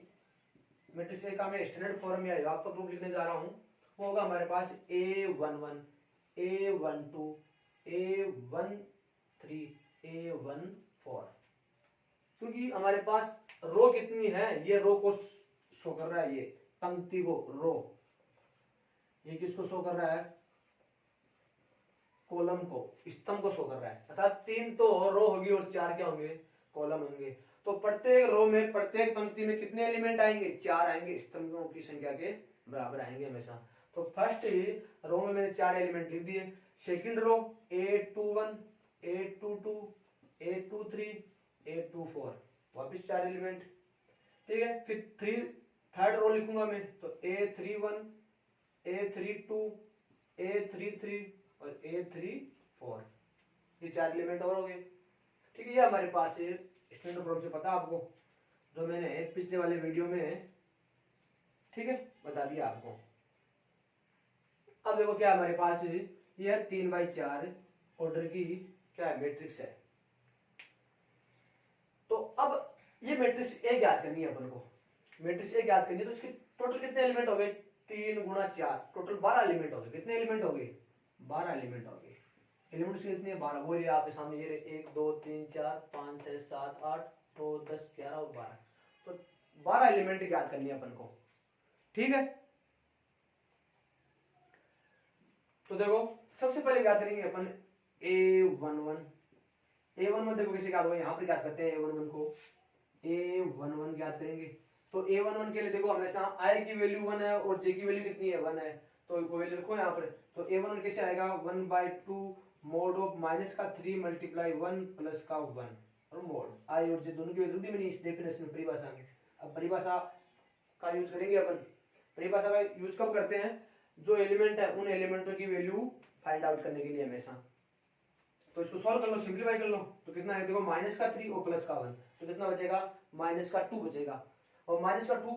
S1: मैट्रिक्स ए का मैं स्टैंडर्ड फॉर्म या व्यापक रूप लिखने जा रहा हूं, वो होगा हमारे पास A11 A12 A13 A14, क्योंकि हमारे पास रो कितनी है, ये रो को शो कर रहा है, ये पंक्ति को रो, ये किसको शो कर रहा है, कॉलम को, स्तंभ को शो कर रहा है, अर्थात 3 तो रो होगी और 4 क्या होंगे, कॉलम होंगे। तो प्रत्येक रो में, प्रत्येक पंक्ति में कितने एलिमेंट आएंगे, 4 आएंगे, स्तंभों की संख्या के बराबर आएंगे हमेशा। तो फर्स्ट रो में मैंने 4 एलिमेंट लिख दिए, second row A21 A22 A23 A24, वापिस 4 एलिमेंट, ठीक है। फिर थर्ड रो लिखूंगा मैं, तो A31 A32 A33 और A34, ये 4 एलिमेंट और हो गए। ठीक है, ये हमारे पास स्टैंडर्ड फॉर्म से पता आपको, जो मैंने पिछले वाले वीडियो में ठीक है बता दिया आपको। अब देखो क्या हमारे पास ये 3/4 ऑर्डर की क्या है मैट्रिक्स है। तो अब ये मैट्रिक्स ए ज्ञात करनी है अपन को, मैट्रिक्स ए ज्ञात करनी है। तो इसके टोटल कितने एलिमेंट हो गए, 3 × 4 टोटल 12 एलिमेंट हो गए। कितने एलिमेंट हो गए, 12 एलिमेंट हो गए। एलिमेंट्स कितने हैं, 12। वो ये आपके सामने ये 1 2 3 4 5 6 7 8 9 10 11 और 12। तो 12 एलिमेंट ज्ञात करनी है अपन को। ठीक है, तो देखो सबसे पहले ज्ञात करेंगे अपन A11। A11 देखो कैसे ज्ञात होगा, यहाँ पर ज्ञात करते हैं A11 को। A11 ज्ञात करेंगे तो A11 के लिए देखो हमेशा I की वैल्यू 1 है और J की वैल्यू कितनी है, 1 है। तो वैल्यू रखो यहाँ पर। तो A11 कैसे आएगा, 1/2 मोड ऑफ -3 × 1 प्लस का 1 और मोड I और J दोनों की वैल्यू दी मैंने इस डेफिनेशन में, परिभाषा में। अब परिभाषा का यूज करेंगे अपन। परिभाषा का यूज कब करते हैं, जो एलिमेंट है उन एलिमेंटों की वैल्यू फाइंड आउट करने के लिए हमेशा। तो इसको सॉल्व कर लो, सिंप्लीफाई कर लो। तो कितना है देखो -3 और प्लस का 1, तो कितना बचेगा, -2 बचेगा। और -2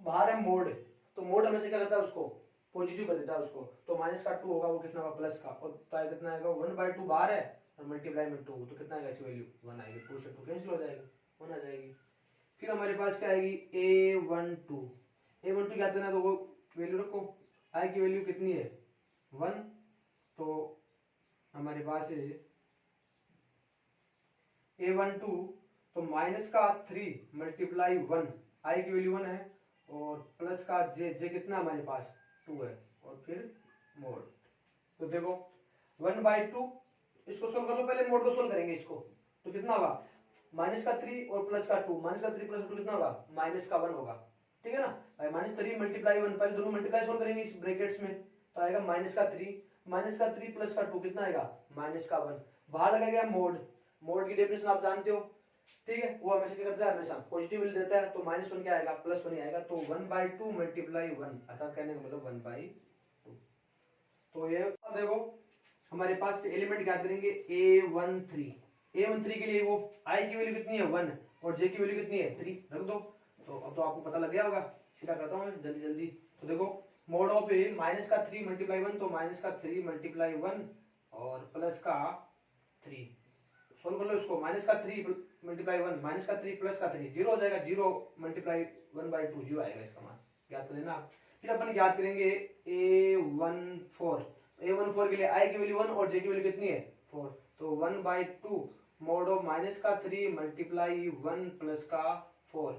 S1: बाहर है मोड, तो मोड हमेशा क्या करता है उसको पॉजिटिव कर देता है उसको। तो -2 होगा वो कितना होगा, प्लस का। और कितना आएगा, 1/2 बाहर है और मल्टीप्लाई में 2, तो कितना आएगा इसकी वैल्यू 1 आएगी। 2 से 2 कैंसिल हो जाएगी, 1 आ जाएगी। फिर हमारे पास क्या आएगी, A12 क्या करना है, तो वो वैल्यू रखो। I की वैल्यू कितनी है, 1। तो हमारे पास है A12 तो -3 × 1, I की वैल्यू 1 है और प्लस का J कितना हमारे पास 2 है और फिर मोड। तो देखो 1/2, इसको सोल्व कर लो, पहले मोड को सोल्व करेंगे इसको। तो कितना होगा, -3 और प्लस का 2, -3 + 2 कितना होगा, -1 होगा। ठीक है ना, -3 × 1, पहले दोनों मल्टीप्लाई सोल्व करेंगे इस ब्रैकेट्स में। तो आएगा -3 प्लस का 2 कितना आएगा, -1। बाहर लगा गया मोड, मोड की डेफिनेशन आप जानते हो। ठीक है, वो हमेशा क्या करता है, हमेशा पॉजिटिव वैल्यू देता है। तो -1 क्या आएगा, +1 ही आएगा। तो 1/2 × 1 अर्थात कहने का मतलब 1/2। तो ये अब देखो हमारे पास एलिमेंट ज्ञात करेंगे A13 के लिए वो I की वैल्यू कितनी है, 1 और J की वैल्यू कितनी है, 3 रख दो। तो अब तो आपको पता लग गया होगा, सीधा करता हूँ जल्दी जल्दी। तो देखो मोड ऑफ -3 × 1, तो -3 × 1 और प्लस का 3। सोल्व कर लो इसको, -3 × 1, -3 प्लस का 3 0 हो जाएगा। 0 × 1/2 0 आएगा इसका मान, ज्ञात कर लेना। फिर अपन ज्ञात करेंगे A14 के लिए I की वैल्यू 1 और J की वैल्यू कितनी है, 4। तो 1/2 मोड ऑफ -3 × 1 प्लस का 4।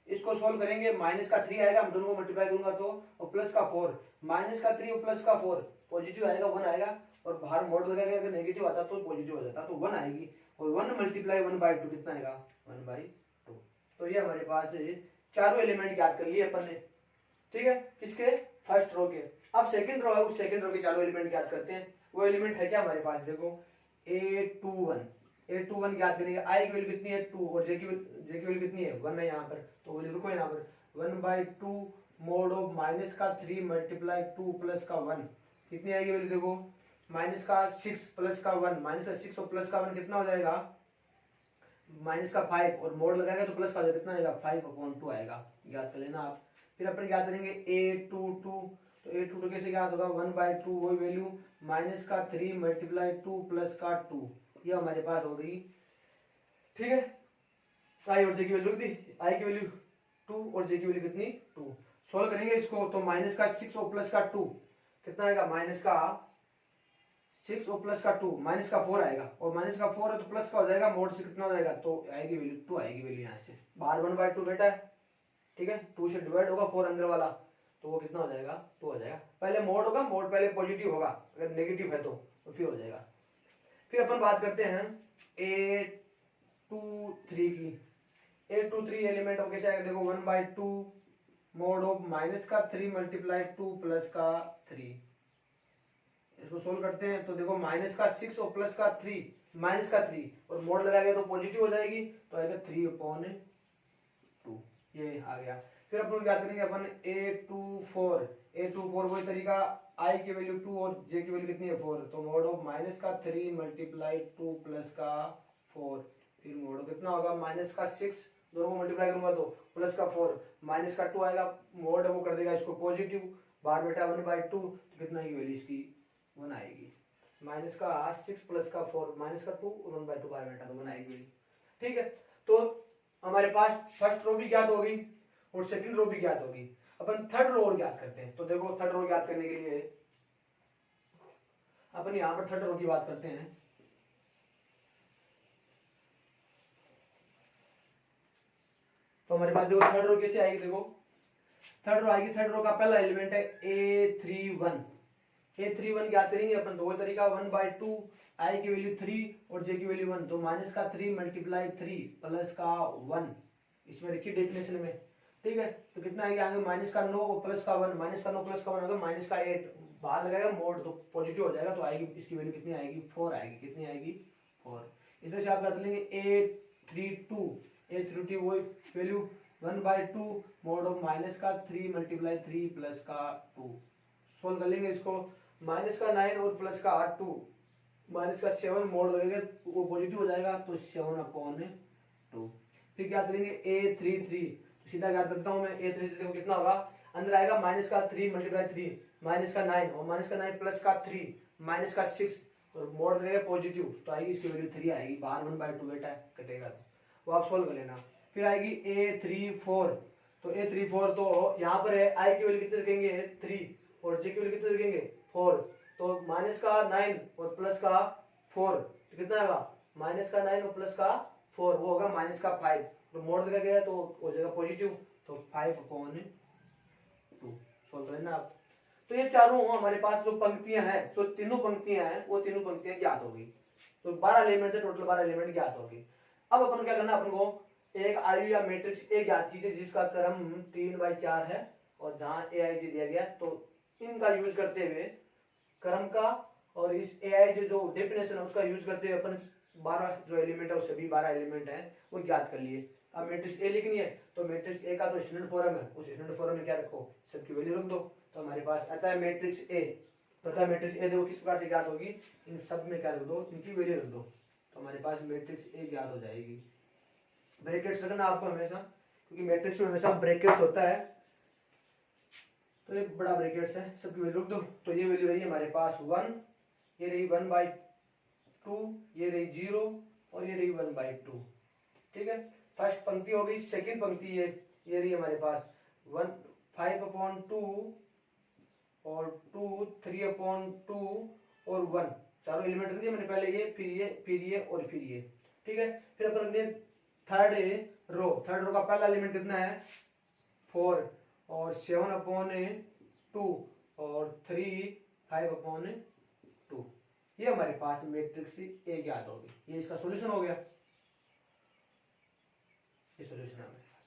S1: इसको सोल्व करेंगे, -3 आएगा, हम दोनों को मल्टीप्लाई करूंगा तो, और प्लस का 4। -3 और प्लस का 4 पॉजिटिव आएगा, 1 आएगा। और बाहर मोड लगाएगा, अगर नेगेटिव आता तो पॉजिटिव हो जाता, तो 1 आएगी। और 1 × 1/2 कितना आएगा, 1/2। तो ये हमारे पास चारों एलिमेंट याद कर लिए अपन ने। ठीक है, किसके, फर्स्ट रो के। अब सेकंड रो है, उस सेकंड रो के चारों एलिमेंट याद करते हैं। वो एलिमेंट है क्या हमारे पास, देखो A21 याद करेंगे। I की वैल्यू कितनी है, 2 और J की वैल्यू कितनी है, 1 है यहाँ पर। तो वैल्यू रुको यहाँ पर, 1/2 मोड ऑफ -3 × 2 प्लस का 1 कितनी आएगी वैल्यू, देखो -6 प्लस का 1, -6 और प्लस का 1 कितना हो जाएगा, -5 और मोड लगाएगा तो प्लस का कितना आएगा, 5/2 आएगा, याद कर लेना आप। फिर अपन याद करेंगे A22, तो A22 कैसे याद होगा, 1/2 वही वैल्यू -3 × 2 प्लस का 2, ये हमारे पास हो गई। ठीक है, I और J की वैल्यू दी, I की वैल्यू 2 और J की वैल्यू कितनी, 2। सोल्व करेंगे इसको, तो -6 और प्लस का 2 कितना आएगा, -6 और प्लस का 2 -4 आएगा। और -4 है तो प्लस का हो जाएगा, मोड से कितना हो जाएगा, तो आएगी वैल्यू 2 आएगी वैल्यू यहाँ से। बाहर 1/2 बेटा है, ठीक है, 2 से डिवाइड होगा 4 अंदर वाला, तो वो कितना हो जाएगा, 2 हो जाएगा। पहले मोड होगा, मोड पहले पॉजिटिव होगा, अगर नेगेटिव है तो फिर हो जाएगा। फिर अपन बात करते हैं A23 की। A23 एलिमेंट ऑफ कैसे आएगा, देखो 1/2 मोड ऑफ -3 × 2 प्लस का 3। इसको सोल्व करते हैं, तो देखो -6 और प्लस का 3 और मोड लगाएगा तो पॉजिटिव हो जाएगी, तो आएगा 3/2, ये आ गया। फिर अपन क्या करेंगे अपन A24 वही तरीका, I की वैल्यू 2 और J की वैल्यू कितनी है 4, तो मोड ऑफ माइनस का 3 मल्टीप्लाई 2 प्लस का 4, फिर मोड ऑफ कितना होगा माइनस का 6, दोनों को मल्टीप्लाई करूंगा तो प्लस का 4 माइनस का 2 आएगा, मोड वो कर देगा इसको पॉजिटिव, बाहर बेटा 1/2 तो कितना की वैल्यू इसकी 1 आएगी, माइनस का 6 प्लस का 4 माइनस का 2 और 1/2 बाहर बेटा तो 1 आएगी। ठीक है, तो हमारे पास फर्स्ट रो भी ज्ञात होगी और सेकंड रो भी ज्ञात होगी। अपन थर्ड रो ज्ञात करते हैं। तो देखो थर्ड रो ज्ञात करने के लिए अपन यहां पर थर्ड रो की बात करते हैं। तो हमारे पास देखो थर्ड रो कैसे आएगी, देखो थर्ड रो आएगी, थर्ड रो का पहला एलिमेंट है A31 ज्ञात करेंगे अपन दो तरीका, 1/2 I की वैल्यू 3 और J की वैल्यू 1, तो माइनस का 3 मल्टीप्लाई 3 प्लस का 1, इसमें देखिए डेफिनेशन में। ठीक है, तो कितना आएगा आगे माइनस का 9 और प्लस का 1, माइनस का 9 प्लस का 1 होगा माइनस का 8, बाहर लगाएगा मोड तो पॉजिटिव हो जाएगा, तो आएगी इसकी वैल्यू कितनी आएगी 4 आएगी, कितनी आएगी 4। इस तरह से आप कर लेंगे A32 वही वैल्यू 1/2 मोड ऑफ माइनस का 3 मल्टीप्लाई 3 प्लस का 2, सोल्व कर लेंगे इसको, माइनस का 9 और प्लस का 2 माइनस का 7 मोड लगेगा वो पॉजिटिव हो जाएगा तो 7/2। फिर क्या करेंगे A33, तो सीधा क्या करता हूं मैं A33 देखो कितना होगा, अंदर आएगा माइनस का 3 मल्टीप्लाई 3 माइनस का 9 और माइनस का 9 प्लस का 3 माइनस का 6 और मोड लगेगा पॉजिटिव तो आएगी इसकी वैल्यू 3 आएगी, बाहर 1/2 बेटा कटेगा तो वो आप सोल्व कर लेना। फिर आएगी A34, तो A34 तो यहाँ पर है I की वैल्यू कितने रखेंगे 3 और J की वैल्यू कितने रखेंगे 4, तो माइनस का 9 और प्लस का 4 तो कितना आएगा माइनस का 9 और प्लस का 4 वो होगा माइनस का 5, तो मोड देखा गया तो हो जाएगा पॉजिटिव, तो 5/2 सोल्व करें ना आप। तो ये चारों हमारे पास जो पंक्तियां हैं, तो तीनों पंक्तियां हैं वो तीनों पंक्तियां ज्ञात होगी, तो 12 एलिमेंट है, टोटल 12 एलिमेंट ज्ञात होगी। अब अपन क्या करना, अपन को एक आयु या मैट्रिक्स ए ज्ञात कीजिए जिसका क्रम 3/4 है और जहां AIJ दिया गया, तो इनका यूज करते हुए क्रम का और इस AIJ जो डेफिनेशन है उसका यूज करते हुए अपन 12 जो एलिमेंट है वो सभी 12 एलिमेंट है वो ज्ञात कर लिए। अब मैट्रिक्स ए लिखनी है तो मैट्रिक्स ए का तो स्टैंडर्ड फॉर्म है, उस स्टैंडर्ड फॉर्म में क्या रखो सबकी वैल्यू रख दो, तो हमारे पास आता है मैट्रिक्स ए। पता है मैट्रिक्स ए देखो किस प्रकार से ज्ञात होगी, इन सब में क्या रख दो इनकी वैल्यू रख दो, तो हमारे पास मैट्रिक्स ए ज्ञात हो जाएगी। ब्रैकेट्स रखना आपको हमेशा, क्योंकि मैट्रिक्स में हमेशा ब्रैकेट्स होता है, तो ये बड़ा ब्रैकेट्स है, सबकी वैल्यू रख दो। तो ये वैल्यू रही हमारे पास 1, ये रही 1/2, ये रही 0 और ये रही 1/2। ठीक है, फर्स्ट पंक्ति हो गई। सेकंड पंक्ति ये रही हमारे पास 5/2 और 2 3/2 और 1, चारों एलिमेंट रख दिए मैंने पहले, ये फिर ये और फिर ये। ठीक है, फिर अपन रखते हैं थर्ड रो का पहला एलिमेंट कितना है 4 और 7/2 और 3 5/2, ये हमारे पास मैट्रिक्स ए ज्ञात होगी। ये इसका सॉल्यूशन हो गया, ये सॉल्यूशन है हमारे पास।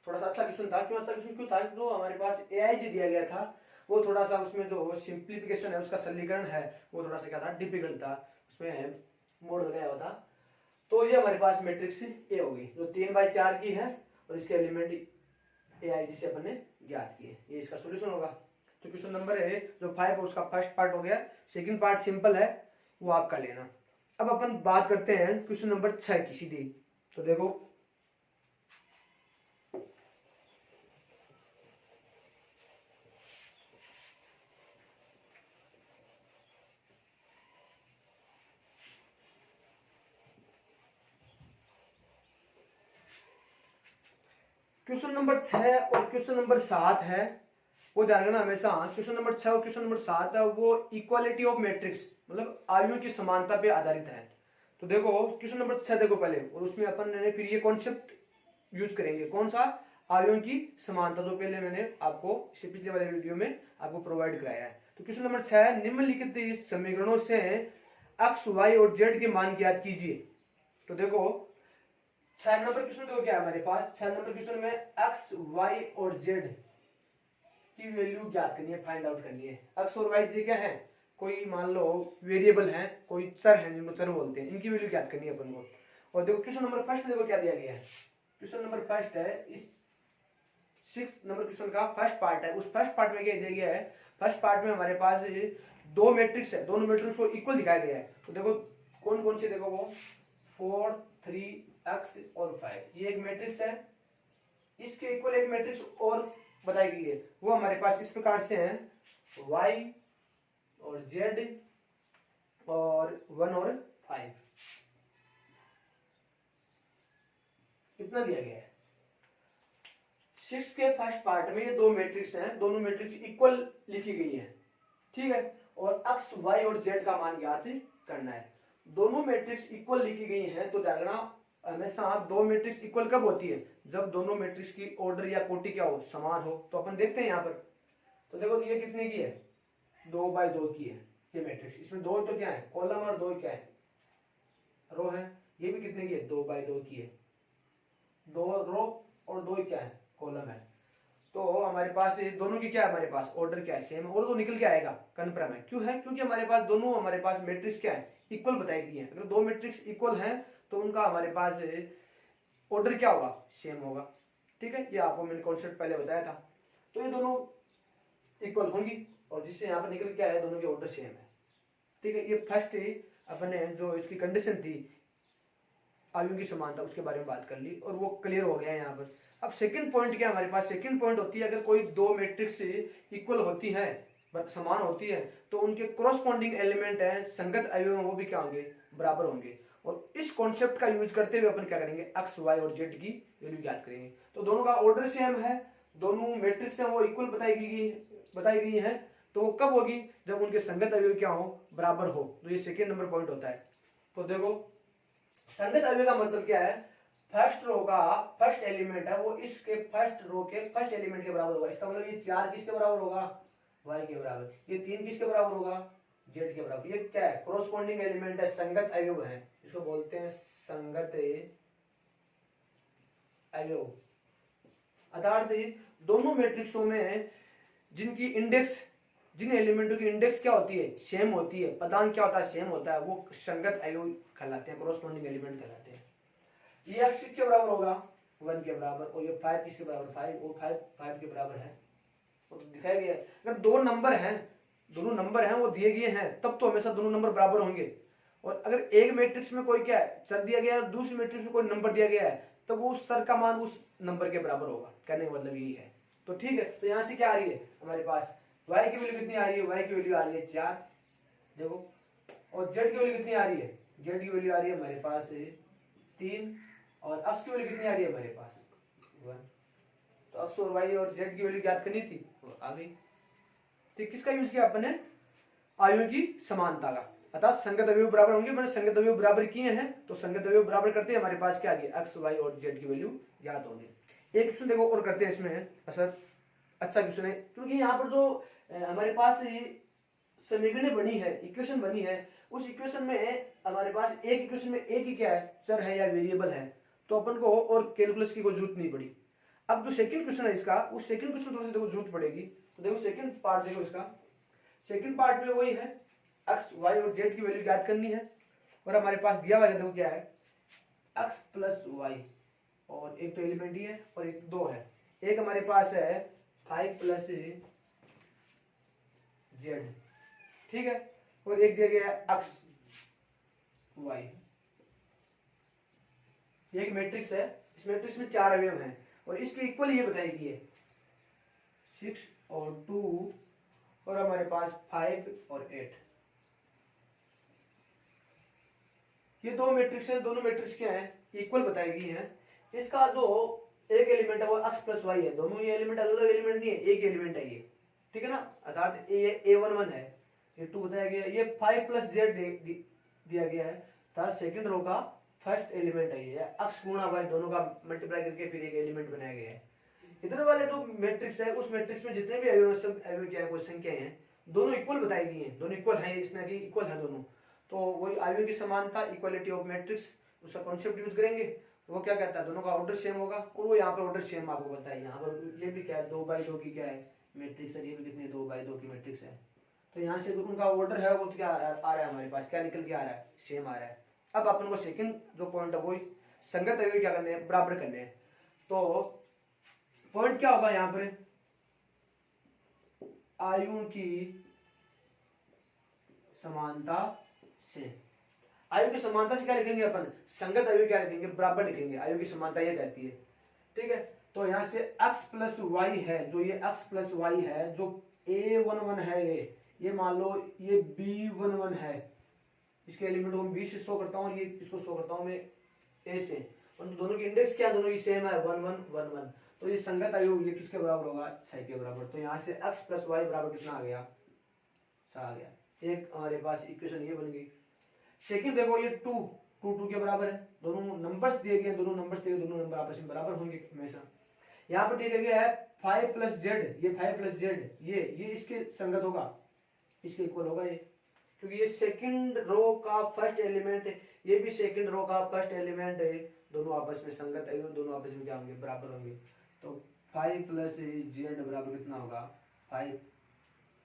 S1: थोड़ा सा अच्छा क्वेश्चन था, क्यों अच्छा क्वेश्चन क्यों था, जो हमारे पास AIJ दिया गया था वो थोड़ा सा उसमें जो सिंप्लीफिकेशन है उसका सरलीकरण है वो थोड़ा सा क्या था डिफिकल्ट था, उसमें मोड लगाया हुआ था। तो ये हमारे पास मैट्रिक्स ए होगी जो 3/4 की है और इसके एलिमेंट AIJ से अपन ने ज्ञात किए, ये इसका सॉल्यूशन होगा। तो क्वेश्चन नंबर है जो 5 है उसका फर्स्ट पार्ट हो गया, सेकंड पार्ट सिंपल है वो आप कर लेना। अब अपन बात करते हैं क्वेश्चन नंबर 6 की सीधी। तो देखो क्वेश्चन नंबर 6 और क्वेश्चन नंबर 7 है वो ध्यान रखना हमेशा। क्वेश्चन नंबर 6 और क्वेश्चन नंबर 7 है वो इक्वालिटी ऑफ मैट्रिक्स मतलब आयुओं की समानता पे आधारित है। तो देखो क्वेश्चन नंबर 6 देखो पहले, और उसमें अपन ने फिर ये कॉन्सेप्ट यूज करेंगे कौन सा, आयुओं की समानता, जो पहले मैंने आपको इससे पिछले वाले वीडियो में आपको प्रोवाइड कराया है। तो क्वेश्चन नंबर 6 है निम्नलिखित समीकरणों से x, y और z के मान ज्ञात कीजिए। तो देखो 6 नंबर क्वेश्चन देखो क्या है हमारे पास, 6 नंबर क्वेश्चन में x, y और z की वैल्यू ज्ञात करनी है, फाइंड आउट करनी है। x और y z क्या है, कोई मान लो वेरिएबल है, कोई चर है जिनको चर बोलते हैं, इनकी वैल्यू ज्ञात करनी है अपन को। और देखो क्वेश्चन नंबर फर्स्ट देखो क्या दिया गया है, क्वेश्चन नंबर फर्स्ट है इस 6 नंबर क्वेश्चन का फर्स्ट पार्ट है। उस फर्स्ट पार्ट में क्या दिया गया है, फर्स्ट पार्ट में हमारे पास दो मैट्रिक्स है, दोनों मैट्रिक्स को इक्वल दिखाया गया है। तो देखो कौन कौन से, देखो वो 4 3 x और 5, ये एक मैट्रिक्स है। इसके इक्वल एक मैट्रिक्स और बताई गई है, वो हमारे पास इस प्रकार से है, y और z और 1 और 5, कितना दिया गया है। 6 के फर्स्ट पार्ट में ये दो मैट्रिक्स हैं, दोनों मैट्रिक्स इक्वल लिखी गई है, ठीक है। और x y और z का मान ज्ञात करना है। दोनों मैट्रिक्स इक्वल लिखी गई हैं, तो ध्यान रखना हमेशा दो मैट्रिक्स इक्वल कब होती है, जब दोनों मैट्रिक्स की ऑर्डर या कोटि क्या हो, समान हो। तो अपन देखते हैं यहाँ पर, तो देखो ये कितने की है, 2x2 की है ये मैट्रिक्स। इसमें दो तो क्या है, कॉलम, और दो क्या है, रो है। ये भी कितने की है, 2x2 की है, दो रो और दो क्या है, कॉलम है। तो हमारे पास ये दोनों की क्या है, हमारे पास ऑर्डर क्या है, सेम, और तो निकल के आएगा कन्फर्म है। क्यों है, क्योंकि हमारे पास दोनों हमारे पास मैट्रिक्स क्या है, इक्वल बताई गई है। अगर दो मैट्रिक्स इक्वल हैं तो उनका हमारे पास ऑर्डर क्या होगा, सेम होगा, ठीक है। ये आपको मैंने कॉन्सेप्ट पहले बताया था। तो ये दोनों इक्वल होंगी, और जिससे यहाँ पर निकल के आया दोनों की ऑर्डर सेम है, ठीक है। ये फर्स्ट अपने जो इसकी कंडीशन थी आयु की समानता, उसके बारे में बात कर ली, और वो क्लियर हो गया है यहाँ पर। अब सेकंड पॉइंट क्या हमारे पास, सेकंड पॉइंट होती है, अगर कोई दो मैट्रिक्स इक्वल होती है, समान होती है, तो उनके कोरोस्पोंडिंग एलिमेंट है संगत अवयव, वो भी क्या होंगे, बराबर होंगे। और इस कॉन्सेप्ट का यूज करते हुए अपन क्या करेंगे, एक्स वाई और जेड की वैल्यू ज्ञात करेंगे। तो दोनों का ऑर्डर सेम है, दोनों मैट्रिक्स हैं वो इक्वल बताई गई है। तो वो कब होगी, जब उनके संगत अवयव क्या हो, बराबर हो। तो ये सेकेंड नंबर पॉइंट होता है। तो देखो संगत अवयव का मतलब क्या है, फर्स्ट रो का फर्स्ट एलिमेंट है वो इसके फर्स्ट रो के फर्स्ट एलिमेंट के बराबर होगा। इसका मतलब ये 4 किसके बराबर होगा, y के बराबर। ये 3 किसके बराबर होगा, z के बराबर। ये क्या है, कोरोस्पोंडिंग एलिमेंट है, संगत अवयव है, इसको बोलते हैं संगत अवयव। अर्थात दोनों मैट्रिक्सों में जिनकी इंडेक्स, जिन एलिमेंटों की इंडेक्स क्या होती है, सेम होती है, पदांक क्या होता है, सेम होता है, वो संगत अवयव कहलाते हैं, कोरोस्पोंडिंग एलिमेंट कहलाते हैं। ये x किसके बराबर होगा, 1 के बराबर, और ये 5 किसके बराबर, 5, और 5 के बराबर है, तो दिखाया गया है। अगर दो नंबर हैं, दोनों नंबर हैं वो दिए गए हैं, तब तो हमेशा दोनों नंबर बराबर होंगे। और अगर एक मैट्रिक्स में कोई क्या है, चर दिया गया है, दूसरी मैट्रिक्स में कोई नंबर दिया गया है, तो वो उस चर का मान उस नंबर के बराबर होगा, कहने का मतलब यही है। तो ठीक है, तो यहाँ से क्या आ रही है हमारे पास, y की वैल्यू कितनी आ रही है, y की वैल्यू आ रही है 4, देखो। और z की वैल्यू कितनी आ रही है, z की वैल्यू आ रही है हमारे पास 3, और x की वैल्यू कितनी आ रही है हमारे पास 1। तो x और y और z की वैल्यू ज्ञात करनी थी, तो आ गई। तो किसका यूज किया अपन ने, आयु की समानता का, अर्थात संगत अवयव बराबर होंगे। मैंने संगत अवयव बराबर किए हैं, तो संगत अवयव बराबर करते हैं, हमारे पास क्या आ गया, x y और z की वैल्यू ज्ञात होगी। एक क्वेश्चन देखो और करते हैं इसमें, अच्छा क्वेश्चन है, क्योंकि यहाँ पर जो हमारे पास समीकरण बनी है, इक्वेशन बनी है, उस इक्वेशन में हमारे पास एक इक्वेशन में एक ही क्या है, चर है या वेरिएबल है, तो अपन को और कैलकुलस की कोई जरूरत नहीं पड़ी। अब जो सेकंड क्वेश्चन है इसका, उस सेकंड क्वेश्चन थोड़ा सा देखो जरूरत पड़ेगी। तो देखो सेकंड पार्ट देखो इसका, सेकंड पार्ट में वही है, x y और z की वैल्यू ज्ञात करनी है, और हमारे पास दिया हुआ है, देखो क्या है, x प्लस वाई, और एक तो एलिमेंट ही है और एक 2 है, एक हमारे पास है 5 प्लस z, ठीक है, और एक दिया गया है x y। ये एक मैट्रिक्स है, इस मैट्रिक्स में 4 अवयव हैं, और इसके इक्वल ये बताई गई है 6 और 2, और हमारे पास 5 और 8। ये दो मैट्रिक्स हैं, दोनों मैट्रिक्स क्या हैं, इक्वल बताई गई हैं। इसका जो एक एलिमेंट है वो x प्लस वाई है, दोनों ये एलिमेंट अलग अलग एलिमेंट नहीं है, एक एलिमेंट है ये, ठीक है ना। अर्थात a11 है, ये 2 बताया गया, ये 5 प्लस जेड दिया गया है, अर्थात सेकंड रो का फर्स्ट एलिमेंट है ये, x गुणा y दोनों का मल्टीप्लाई करके फिर एक एलिमेंट बनाया गया है। इधर वाले जो मैट्रिक्स है, उस मैट्रिक्स में जितने भी अवयव सब अवयव क्या है, कोई संख्या है, दोनों इक्वल बताई गई हैं, दोनों इक्वल हैं, इसमें कि इक्वल है दोनों। तो वही आयु की समानता, इक्वालिटी ऑफ मैट्रिक्स, उसका कॉन्सेप्ट यूज करेंगे। तो वो क्या कहता है, दोनों का ऑर्डर सेम होगा, और वो यहाँ पर ऑर्डर सेम आपको बताया। यहाँ पर ये भी क्या है, 2x2 की क्या है मैट्रिक्स है, ये भी कितनी 2x2 की मैट्रिक्स है। तो यहाँ से उनका ऑर्डर है वो क्या आ रहा है हमारे पास, क्या निकल के आ रहा है, सेम आ रहा है। अब अपन को सेकंड जो पॉइंट है वो संगत अवयव क्या करने हैं, बराबर करने हैं। तो पॉइंट क्या होगा यहाँ पर, आयु की समानता से। आयु की समानता से क्या लिखेंगे अपन, संगत आयु क्या लिखेंगे, बराबर लिखेंगे। आयु की समानता ये कहती है, ठीक है। तो यहाँ से x प्लस वाई है, जो ये x प्लस वाई है, जो a11 है, ये मान लो ये b11 है, इसके एलिमेंट को मैं b से शो करता हूँ, ये इसको शो करता हूँ मैं a से, और दोनों की इंडेक्स क्या, दोनों की सेम है 1 1 1 1। तो ये संगत आयु ये किसके बराबर होगा, साई के बराबर। तो यहाँ से x प्लस वाई बराबर कितना आ गया, सा आ गया। एक हमारे पास इक्वेशन ये बन गई। सेकंड देखो, ये 2 2 2 के बराबर है, दोनों नंबर्स दिए गए, दोनों नंबर आपस में बराबर होंगे हमेशा। यहाँ पर दिया गया है 5 प्लस जेड, ये 5 प्लस जेड ये इसके संगत होगा, इसके इक्वल होगा ये, क्योंकि ये सेकंड रो का फर्स्ट एलिमेंट है, ये भी सेकंड रो का फर्स्ट एलिमेंट है, दोनों आपस में संगत है, दोनों आपस में क्या होंगे, बराबर होंगे। तो 5 प्लस जेड बराबर कितना होगा, 5।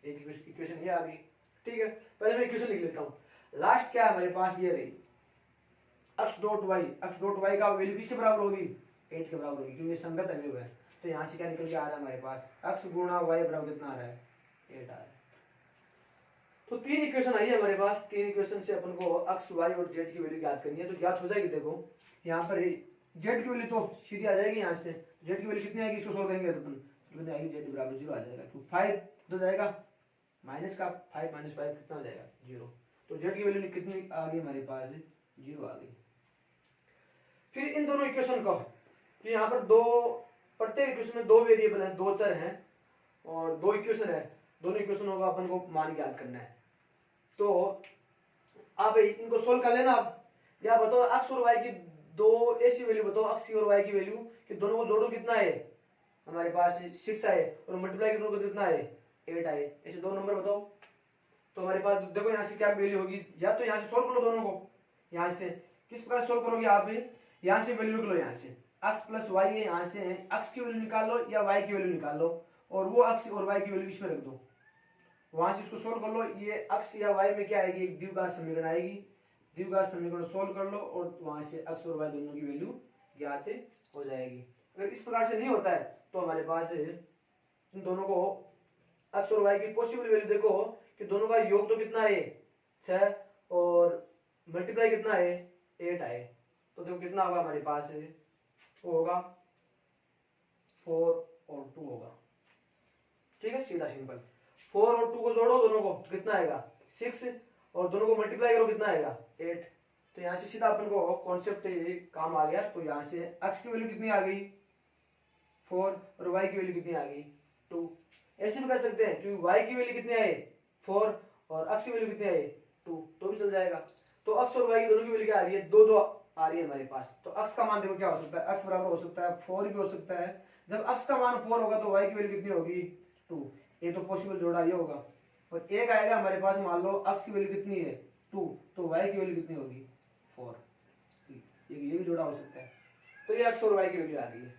S1: एक इक्वेशन ये आ गई, ठीक है। पहले मैं इक्वेशन लिख लेता हूँ। लास्ट क्या है हमारे पास, ये रही x डॉट वाई का वैल्यू किसके बराबर होगी, 8 के बराबर होगी, क्योंकि संगत अवयव है। तो यहाँ से क्या निकल के आ रहा है हमारे पास, x गुणा वाई बराबर कितना आ रहा है, 8 आ रहा है। तो 3 इक्वेशन आई है हमारे पास, 3 इक्वेशन से अपन को x y और z की वैल्यू ज्ञात करनी है। तो ज्ञात हो जाएगी, देखो यहाँ पर z की वैल्यू तो सीधी आ जाएगी, यहाँ से z की वैल्यू कितनी आएगी, इसको सोल्व करेंगे तो अपन कितनी आएगी, z बराबर 0 आ जाएगा। तो 5 हो जाएगा, माइनस का 5 माइनस 5 कितना हो जाएगा, 0। तो z की वैल्यू कितनी आ गई हमारे पास, 0 आ गई। फिर इन दोनों इक्वेशन को, कि यहाँ पर दो, प्रत्येक इक्वेशन में 2 वेरिएबल है, 2 चर हैं और 2 इक्वेशन है, दोनों इक्वेशनों का अपन को मान ज्ञात करना है। तो आप इनको सोल्व कर लेना। आप या बताओ x और y की 2 ऐसी वैल्यू बताओ, x और y की वैल्यू कि दोनों को जोड़ो कितना है, हमारे पास 6 आए, और मल्टीप्लाई करो तो कितना है, 8 आए। ऐसे 2 नंबर बताओ। तो हमारे पास देखो यहाँ से क्या वैल्यू होगी, या तो यहाँ से सोल्व करो दोनों को, यहाँ से किस प्रकार सोल्व करोगे आप, यहाँ से वैल्यू निकालो, यहाँ से x प्लस वाई है, यहाँ से x की वैल्यू निकाल लो या y की वैल्यू निकाल लो, और वो x और y की वैल्यू इसमें रख दो, वहां से इसको सोल्व कर लो। ये x या y में क्या आएगी, एक द्विघात समीकरण आएगी, द्विघात समीकरण सोल्व कर लो और वहां से x और y दोनों की वैल्यू ज्ञात हो जाएगी। अगर इस प्रकार से नहीं होता है तो हमारे पास इन दोनों को x और y की पॉसिबल वैल्यू देखो कि दोनों का योग तो कितना है, 6, और मल्टीप्लाई कितना है, 8 आए। तो देखो कितना होगा हमारे पास, वो होगा 4 और 2 होगा, ठीक है, सीधा सिंपल। 4 और 2 को जोड़ो दोनों को, तो कितना आएगा, 6, और दोनों को मल्टीप्लाई करो कितना आएगा, 8। तो यहाँ से सीधा अपन को कॉन्सेप्ट काम आ गया। तो यहाँ से x की वैल्यू कितनी आ गई, 4, और y की वैल्यू कितनी आ गई, 2। ऐसे भी कर सकते हैं, क्योंकि y की वैल्यू कितनी आई, 4, और x की वैल्यू कितनी आई, 2, तो भी चल जाएगा। तो x और y की दोनों की वैल्यू क्या आ रही है, 2 2 आ रही है हमारे पास। तो x का मान देखो क्या हो सकता है, x बराबर हो सकता है 4 भी हो सकता है। जब x का मान 4 होगा तो y की वैल्यू कितनी होगी, 2। ये तो पॉसिबल जोड़ा ये होगा। और एक आएगा हमारे पास, मान लो x की वैल्यू कितनी है, 2, तो y की वैल्यू कितनी होगी, 4। ये भी जोड़ा हो सकता है। तो ये x और y की वैल्यू आ गई है।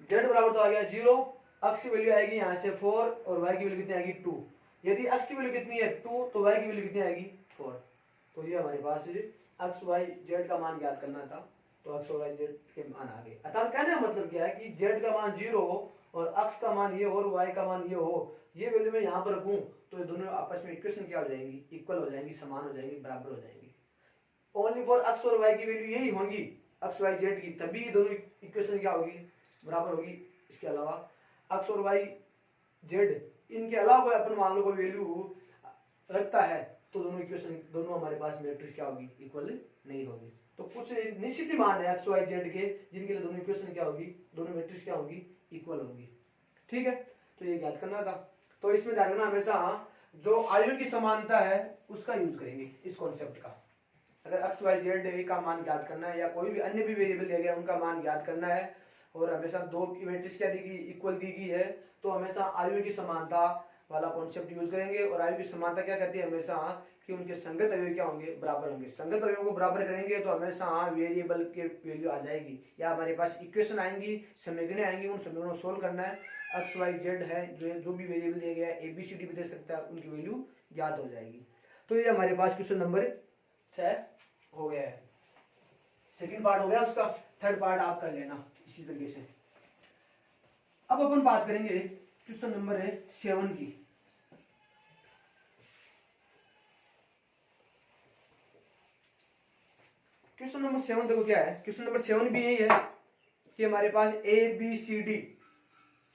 S1: z बराबर तो आ गया 0, x की वैल्यू आएगी यहाँ से 4, और y की वैल्यू कितनी आएगी, 2। यदि x की वैल्यू कितनी है, 2, तो y की वैल्यू कितनी आएगी, 4। तो ये हमारे पास x y z का मान ज्ञात करना था, तो x और y z के मान आ गए। अर्थात कहने का मतलब क्या है कि z का मान 0 हो और x का मान ये हो और y का मान ये हो, ये वैल्यू मैं यहाँ पर रखूं तो ये दोनों आपस में इक्वेशन क्या हो जाएंगी, इक्वल हो जाएंगी, समान हो जाएंगी, बराबर हो जाएंगी। ओनली फॉर x और y की वैल्यू यही होंगी, x y z की, तभी ये दोनों इक्वेशन क्या होगी, बराबर होगी। इसके अलावा x और y z इनके अलावा कोई अपन मान लो कोई वैल्यू रखता है तो दोनों इक्वेशन, दोनों हमारे पास मैट्रिक्स क्या होगी, इक्वल नहीं होगी। तो कुछ निश्चित ही मान है x y z के, जिनके लिए दोनों इक्वेशन क्या होगी, दोनों मैट्रिक्स क्या होगी, इक्वल होगी, ठीक है। तो ये ज्ञात करना था। तो इसमें ध्यान रखना हमेशा जो आयु की समानता है उसका यूज करेंगे इस कॉन्सेप्ट का। अगर x y z का मान ज्ञात करना है या कोई भी अन्य भी वेरिएबल दिया गया उनका मान ज्ञात करना है, और हमेशा दो मैट्रिक्स क्या दी गई, इक्वल दी गई है, तो हमेशा आयु की समानता वाला कॉन्सेप्ट यूज करेंगे। और आयु की समानता क्या कहती है, हमेशा कि उनके संगत अवयव क्या होंगे, बराबर होंगे। संगत अवयवों को बराबर करेंगे तो हमेशा वेरिएबल के वैल्यू आ जाएगी, या हमारे पास इक्वेशन आएंगी, समीकरण आएंगी, उन समीकरणों को सोल्व करना है। एक्स वाई जेड है, जो भी वेरिएबल दिया गया है, एबीसीडी भी दे सकता है, उनकी वैल्यू ज्ञात हो जाएगी। तो ये हमारे पास क्वेश्चन नंबर 6 हो गया है। सेकंड पार्ट हो गया उसका, थर्ड पार्ट आप कर लेना इसी तरीके से। अब अपन बात करेंगे क्वेश्चन नंबर है 7 की। क्वेश्चन नंबर 7 देखो क्या है। क्वेश्चन नंबर 7 भी यही है कि हमारे पास A B C D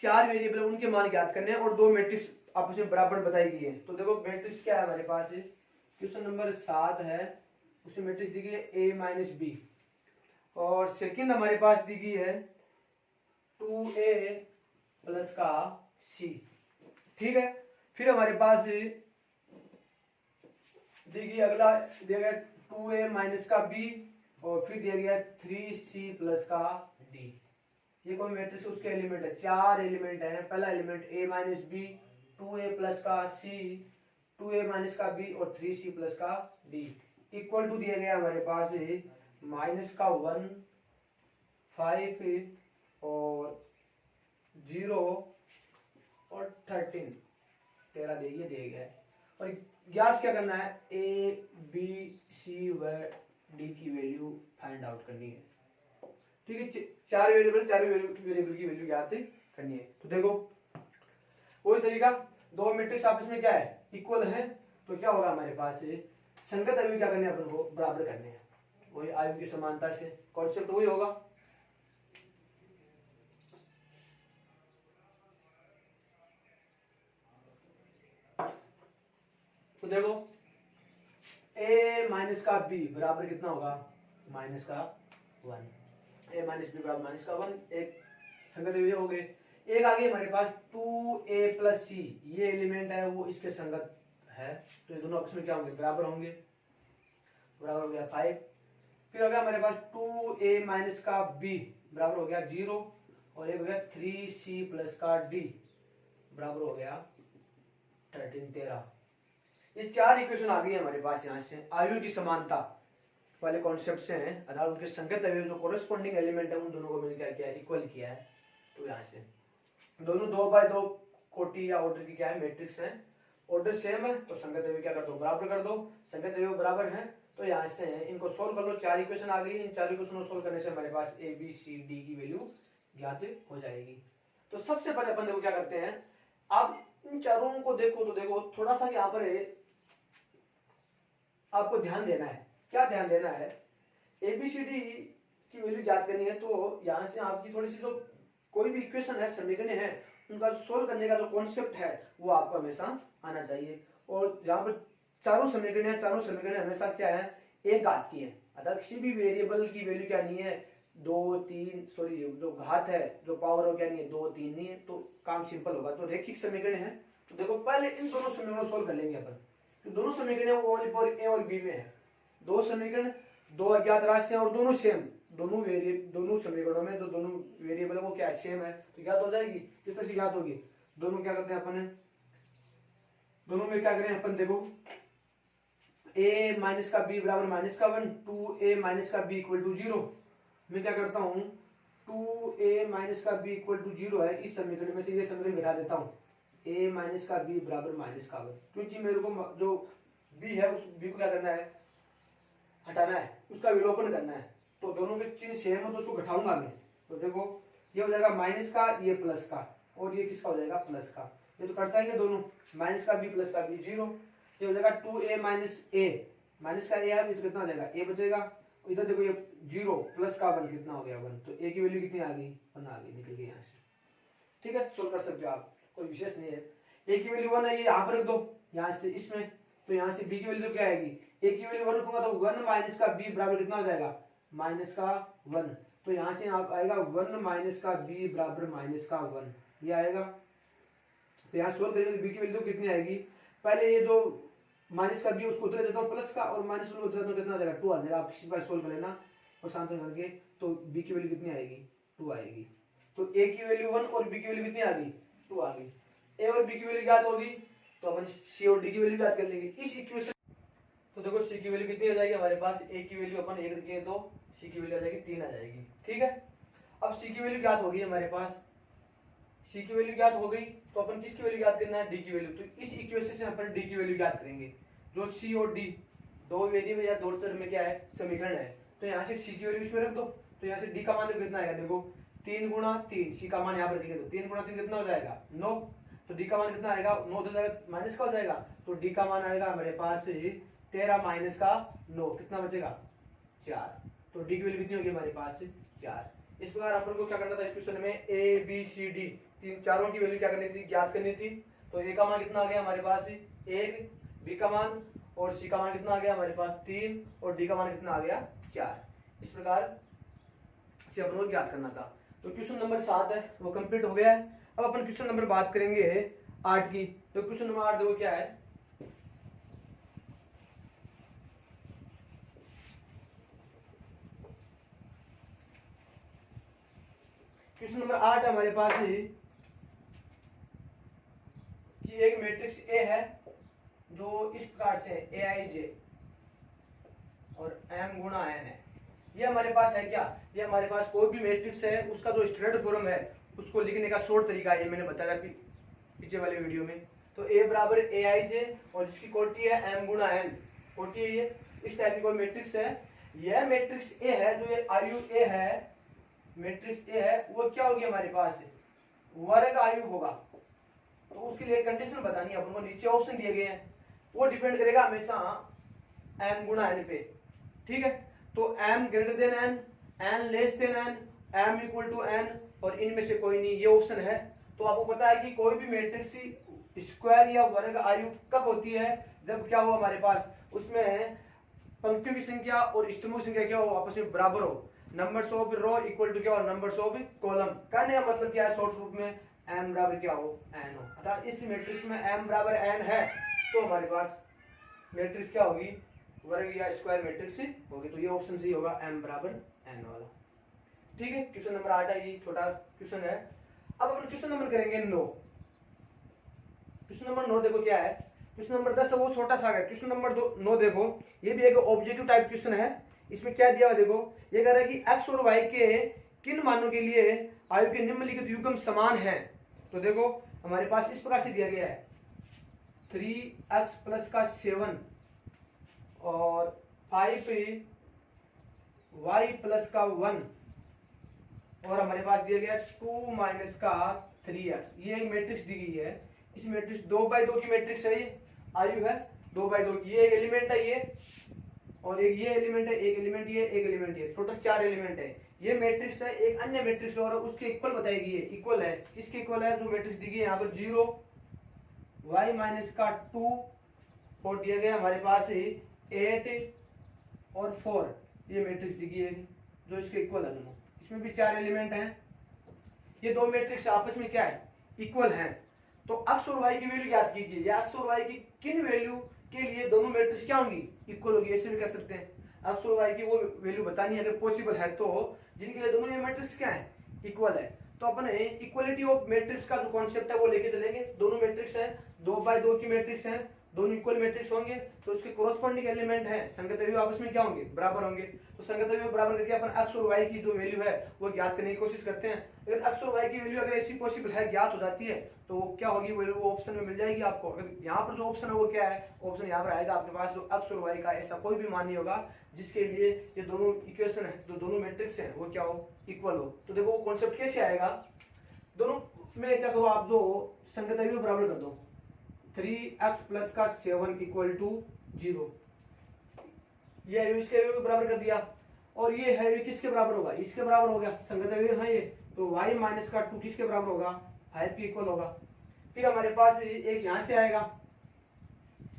S1: 4 variable उनके मान ज्ञात करने हैं और 2 मैट्रिक्स आपस में बराबर बताई गई है। तो देखो मैट्रिक्स क्या है हमारे पास, क्वेश्चन नंबर 7 है, उसमें मैट्रिक्स दी गई है ए माइनस बी और सेकंड हमारे पास दी गई है 2a प्लस का सी। ठीक है, फिर हमारे पास दी गई अगला दिया गया 2a माइनस का b और फिर दिया गया 3c प्लस का d। ये कोई मैट्रिक्स उसके एलिमेंट है, 4 एलिमेंट है। पहला element a minus B, 2a plus का c, 2a माइनस का b और 3c प्लस का d इक्वल टू दिया गया हमारे पास माइनस का 1, 5 और 0 और 13 दिया गया है। और ज्ञात क्या करना है, ए बी सी व डी की वैल्यू फाइंड आउट करनी है। ठीक है, 4 वेरिएबल की वैल्यू ज्ञात करनी है। तो देखो वही तरीका, 2 मैट्रिक्स आपस में क्या है, इक्वल है, तो क्या होगा हमारे पास संगत अवयव क्या करने हैं अपन को, बराबर करने हैं। वही अवयव की समानता से कॉन्सेप्ट वही होगा। तो देखो a माइनस का b बराबर कितना होगा, माइनस का 1। a माइनस बी बराबर माइनस का 1, एक संगत अवयव हो गए। एक आगे हमारे पास 2a प्लस सी, ये एलिमेंट है वो इसके संगत है, तो ये दोनों आपस में क्या होंगे, बराबर होंगे। बराबर हो गया 5। फिर हो गया हमारे पास 2a माइनस का b बराबर हो गया 0 और एक हो गया 3c प्लस का d बराबर हो गया 13। ये 4 इक्वेशन आ गई है हमारे पास। यहाँ से अवयव की समानता वाले कॉन्सेप्ट से हैं, अर्थात उनके संगत अवयव जो कोरेस्पोंडिंग एलिमेंट है उन दोनों को मिलकर क्या किया है, इक्वल किया है। तो यहाँ से दोनों 2x2 कोटि या ऑर्डर की क्या है, मैट्रिक्स है। ऑर्डर सेम है तो संगत अवयव क्या कर दो, बराबर कर दो। संगत अवयव बराबर है तो यहाँ से इनको सोल्व कर लो। 4 इक्वेशन आ गई, इन 4 इक्वेशन को सोल्व करने से हमारे पास ए बी सी डी की वैल्यू ज्ञात हो जाएगी। तो सबसे पहले अपन देखो क्या करते हैं, आप इन चारों को देखो तो देखो थोड़ा सा यहाँ पर आपको ध्यान देना है। क्या ध्यान देना है, एबीसीडी की वैल्यू ज्ञात करनी है, तो यहां से आपकी थोड़ी सी जो कोई भी इक्वेशन है, समीकरण है, उनका सोल्व करने का जो कॉन्सेप्ट है वो आपको हमेशा आना चाहिए। और जहां पर चारों समीकरण हमेशा क्या है, एक घात की है, अर्थात किसी भी वेरिएबल की वैल्यू क्या नहीं है 2 3, सॉरी जो घात है, जो पावर हो क्या नहीं है 2 3 नहीं है, तो काम सिंपल होगा। तो रैखिक समीकरण है, तो देखो पहले इन दोनों समीकरणों को सोल्व कर लेंगे अपन। तो दोनों समीकरण वो ओनली फॉर ए और बी में है। 2 समीकरण, 2 अज्ञात राशियां और दोनों सेम, दोनों समीकरणों में जो दोनों वेरिएबल है वो क्या सेम है, तो ज्ञात हो जाएगी। किस तरह से ज्ञात होगी, दोनों क्या करते हैं अपन, दोनों में क्या करें अपन, देखो a माइनस का b बराबर माइनस का 1, 2a माइनस का b इक्वल टू 0। मैं क्या करता हूँ, 2a माइनस का b इक्वल टू 0 है, इस समीकरण में से ये समीकरण घटा देता हूँ, a माइनस का b बराबर माइनस का 1, क्योंकि मेरे को जो b है उस b को क्या करना है, हटाना है, उसका विलोपन करना है। तो दोनों के चिन्ह सेम है तो उसको घटाऊंगा मैं। तो देखो ये हो जाएगा माइनस का, ये प्लस का, और ये किसका हो जाएगा, प्लस का। ये तो कट जाएंगे दोनों, माइनस का b प्लस का b 0। ये हो जाएगा 2a माइनस a, माइनस का a है तो कितना हो जाएगा, a बचेगा। इधर देखो ये 0 प्लस का 1 कितना हो गया 1, तो a की वैल्यू कितनी आ गई, 1 आ गई, निकल गई यहाँ से। ठीक है, सोल्व कर सकते हो आप, कोई विशेष नहीं है। a की वैल्यू 1 है, ये यहाँ पर रख दो, यहाँ से इसमें, तो यहाँ से b की वैल्यू क्या आएगी, a की वैल्यू 1 रखूंगा तो 1 माइनस का b बराबर कितना हो जाएगा, माइनस का 1। तो यहाँ से आप आएगा 1 माइनस का b बराबर माइनस का 1, ये आएगा। तो यहाँ सोल्व करेंगे तो b की वैल्यू कितनी आएगी, पहले ये जो माइनस का b उसको उधर देता हूँ प्लस का, और माइनस को उधर कितना आ जाएगा 2 आ जाएगा। आप किसी बार सोल्व कर लेना और शांत करके, तो b की वैल्यू कितनी आएगी, 2 आएगी। तो a की वैल्यू 1 और b की वैल्यू कितनी आ गई, 2 आ गई। a और b की वैल्यू ज्ञात होगी तो अपन c और d की वैल्यू ज्ञात कर लेंगे इस इक्वेशन। तो देखो c की वैल्यू कितनी आ जाएगी हमारे पास, a की वैल्यू अपन 1 रखेंगे तो c की वैल्यू आ जाएगी 3 आ जाएगी। ठीक है, अब c की वैल्यू ज्ञात होगी हमारे पास, c की वैल्यू ज्ञात हो गई तो अपन किसकी वैल्यू ज्ञात करना है, d की वैल्यू। तो इस इक्वेशन से अपन d की वैल्यू ज्ञात करेंगे। जो c और d दो वेरिएबल या दो चर में क्या है, समीकरण है, तो यहाँ से c की वैल्यू इसमें रख दो, तो यहाँ से d का मान कितना आएगा, देखो 3 गुणा 3, सी का मान यहाँ पर लिखे तो 3 गुणा 3 कितना हो जाएगा 9, तो डी का मान कितना आएगा 9 हो जाएगा, माइनस का हो जाएगा, तो डी का मान आएगा हमारे पास 13 माइनस का 9, कितना बचेगा 4, तो डी की वैल्यू कितनी होगी हमारे पास 4। इस प्रकार अपन को क्या करना था इस क्वेश्चन में ए बी सी डी तीन चारों की वैल्यू क्या करनी थी, ज्ञात करनी थी। तो ए का मान कितना आ गया हमारे पास 1, बी का मान और सी का मान कितना आ गया हमारे पास 3 और डी का मान कितना आ गया 4। इस प्रकार से अपन को ज्ञात करना था। तो क्वेश्चन नंबर 7 है वो कंप्लीट हो गया है। अब अपन क्वेश्चन नंबर बात करेंगे 8 की। तो क्वेश्चन नंबर 8 देखो क्या है, क्वेश्चन नंबर 8 हमारे पास कि एक मैट्रिक्स ए है जो इस प्रकार से ए आई जे और एम गुणा एन है। ये हमारे पास है क्या, ये हमारे पास कोई भी मैट्रिक्स है उसका जो स्टैंडर्ड फॉर्म है उसको लिखने का शॉर्ट तरीका है, ये मैंने बताया पीछे वाले वीडियो में। तो ए बराबर ए आई जे और जिसकी कोटि है एम गुणा एन, कोटि है ये, इस टाइप की कोई मैट्रिक्स है। यह मैट्रिक्स ए है जो ये आयु ए है, मैट्रिक्स ए है, वो क्या होगी हमारे पास वर्ग आयु होगा। तो उसके लिए कंडीशन बतानी है अपन को, नीचे ऑप्शन दिए गए हैं, वो डिपेंड करेगा हमेशा एम गुणा एन पे, ठीक है। तो M greater than N, N less than N, M equal to N और इनमें से कोई नहीं, ये ऑप्शन है। तो आपको पता है कि कोई भी मैट्रिक्स स्क्वायर या वर्ग आयु कब होती है, जब क्या हो हमारे पास उसमें पंक्तियों की संख्या और स्तंभों की संख्या क्या हो आपस में बराबर हो। Numbers of row equal to क्या हो नंबर्स ऑफ कॉलम। कहने का मतलब क्या है शॉर्ट रूप में एम बराबर क्या हो एन हो। अर्थात इस मैट्रिक्स में एम बराबर एन है तो हमारे पास मैट्रिक्स क्या होगी वर्ग या स्क्वायर मैट्रिक्स होगी। तो ये ऑप्शन सही होगा एम बराबर एन वाला, ठीक है। क्वेश्चन नंबर 8 है, ये छोटा क्वेश्चन है। अब अपन क्वेश्चन नंबर करेंगे 9। क्वेश्चन नंबर 9 देखो क्या है, क्वेश्चन नंबर 10 है वो छोटा सा है। क्वेश्चन नंबर 9 देखो, ये भी एक ऑब्जेक्टिव टाइप क्वेश्चन है। इसमें क्या दिया हुआ देखो, ये कह रहा है कि एक्स और वाई के किन मानों के लिए आयु के निम्नलिखित युग्म समान हैं। तो देखो हमारे पास इस प्रकार से दिया गया है 3x प्लस का 7 और 5y प्लस का 1 और हमारे पास दिया गया 2 माइनस का 3x। ये एक मैट्रिक्स दी गई है। इस मैट्रिक्स 2x2 की मैट्रिक्स है, ये आयु है 2x2 की, ये एक एलिमेंट है ये और एक ये एलिमेंट है, एक एलिमेंट ये, एक एलिमेंट ये, टोटल 4 एलिमेंट है। ये मैट्रिक्स है, एक अन्य मैट्रिक्स और उसके इक्वल बताएगी, ये इक्वल है। किसके इक्वल है, जो मैट्रिक्स दी गई है यहाँ पर 0 y माइनस का 2 और दिया गया हमारे पास 8 और 4, ये मैट्रिक्स दी गई है जो इसके इक्वल है दोनों। इसमें भी 4 एलिमेंट हैं। ये दो मैट्रिक्स आपस में क्या है इक्वल हैं। तो x और y की वैल्यू ज्ञात कीजिए, या x और y की किन वैल्यू के लिए दोनों मैट्रिक्स क्या होंगी इक्वल होगी, ऐसे भी कह सकते हैं। x और y की वो वैल्यू बतानी है अगर पॉसिबल है तो, जिनके लिए दोनों ये मैट्रिक्स क्या है इक्वल है। तो अपन इक्वलिटी ऑफ मैट्रिक्स का जो कॉन्सेप्ट है वो लेके चलेंगे। दोनों मैट्रिक्स है 2x2 की मैट्रिक्स है, दोनों इक्वल मैट्रिक्स होंगे तो उसके कोरोस्पोंडिंग एलिमेंट है संगत अवयव आपस में क्या होंगे बराबर होंगे। तो संगत अवयव बराबर करके अपन x और y की जो वैल्यू है वो ज्ञात करने की कोशिश करते हैं। अगर x और y की वैल्यू अगर ऐसी पॉसिबल है ज्ञात हो जाती है तो वो क्या होगी वैल्यू वो ऑप्शन में मिल जाएगी आपको। अगर यहाँ पर जो ऑप्शन है वो क्या है, ऑप्शन यहाँ पर आएगा आपके पास जो x और y का ऐसा कोई भी मान नहीं होगा जिसके लिए ये दोनों इक्वेशन है, जो दोनों मैट्रिक्स है वो क्या हो इक्वल हो। तो देखो वो कॉन्सेप्ट कैसे आएगा, दोनों में क्या करो आप जो संगत अवयव बराबर कर दो 3x प्लस का 7 इक्वल टू 0, ये है इसके अवयव बराबर कर दिया और ये है किसके बराबर होगा इसके बराबर हो गया, संगत अवयव है ये। तो y माइनस का 2 किसके बराबर होगा 5 के इक्वल होगा। फिर हमारे पास एक यहां से आएगा,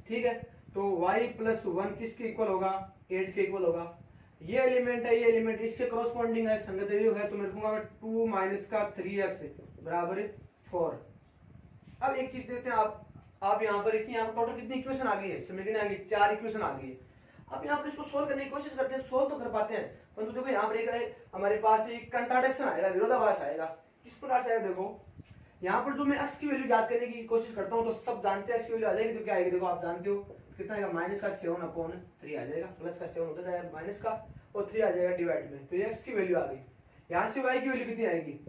S1: ठीक है। तो y प्लस 1 किसके इक्वल होगा 8 के इक्वल होगा। ये एलिमेंट है, ये एलिमेंट इसके कॉरस्पॉन्डिंग है, संगत अवयव है, तो मैं रखूंगा 2 माइनस का 3x बराबर 4। अब एक चीज देखते हैं आप यहाँ पर कि यहाँ पर टोटल कितनी इक्वेशन आ गई है, समझ में आ गई 4 इक्वेशन आ गई है। अब यहाँ पर इसको सोल्व करने की कोशिश करते हैं, सोल्व तो कर पाते हैं परंतु देखो यहाँ पर एक हमारे पास एक कंट्राडिक्शन आएगा, विरोधाभास आएगा। किस प्रकार से आएगा देखो, यहाँ पर जो मैं x की वैल्यू ज्ञात करने की कोशिश करता हूँ तो सब जानते हैं x की वैल्यू आ जाएगी तो क्या आएगी देखो आप जानते हो कितना आएगा माइनस का 7/3 आ जाएगा, प्लस का 7 होता जाएगा माइनस का और 3 आ जाएगा डिवाइड में। तो ये x की वैल्यू आ गई। यहाँ से y की वैल्यू कितनी आएगी,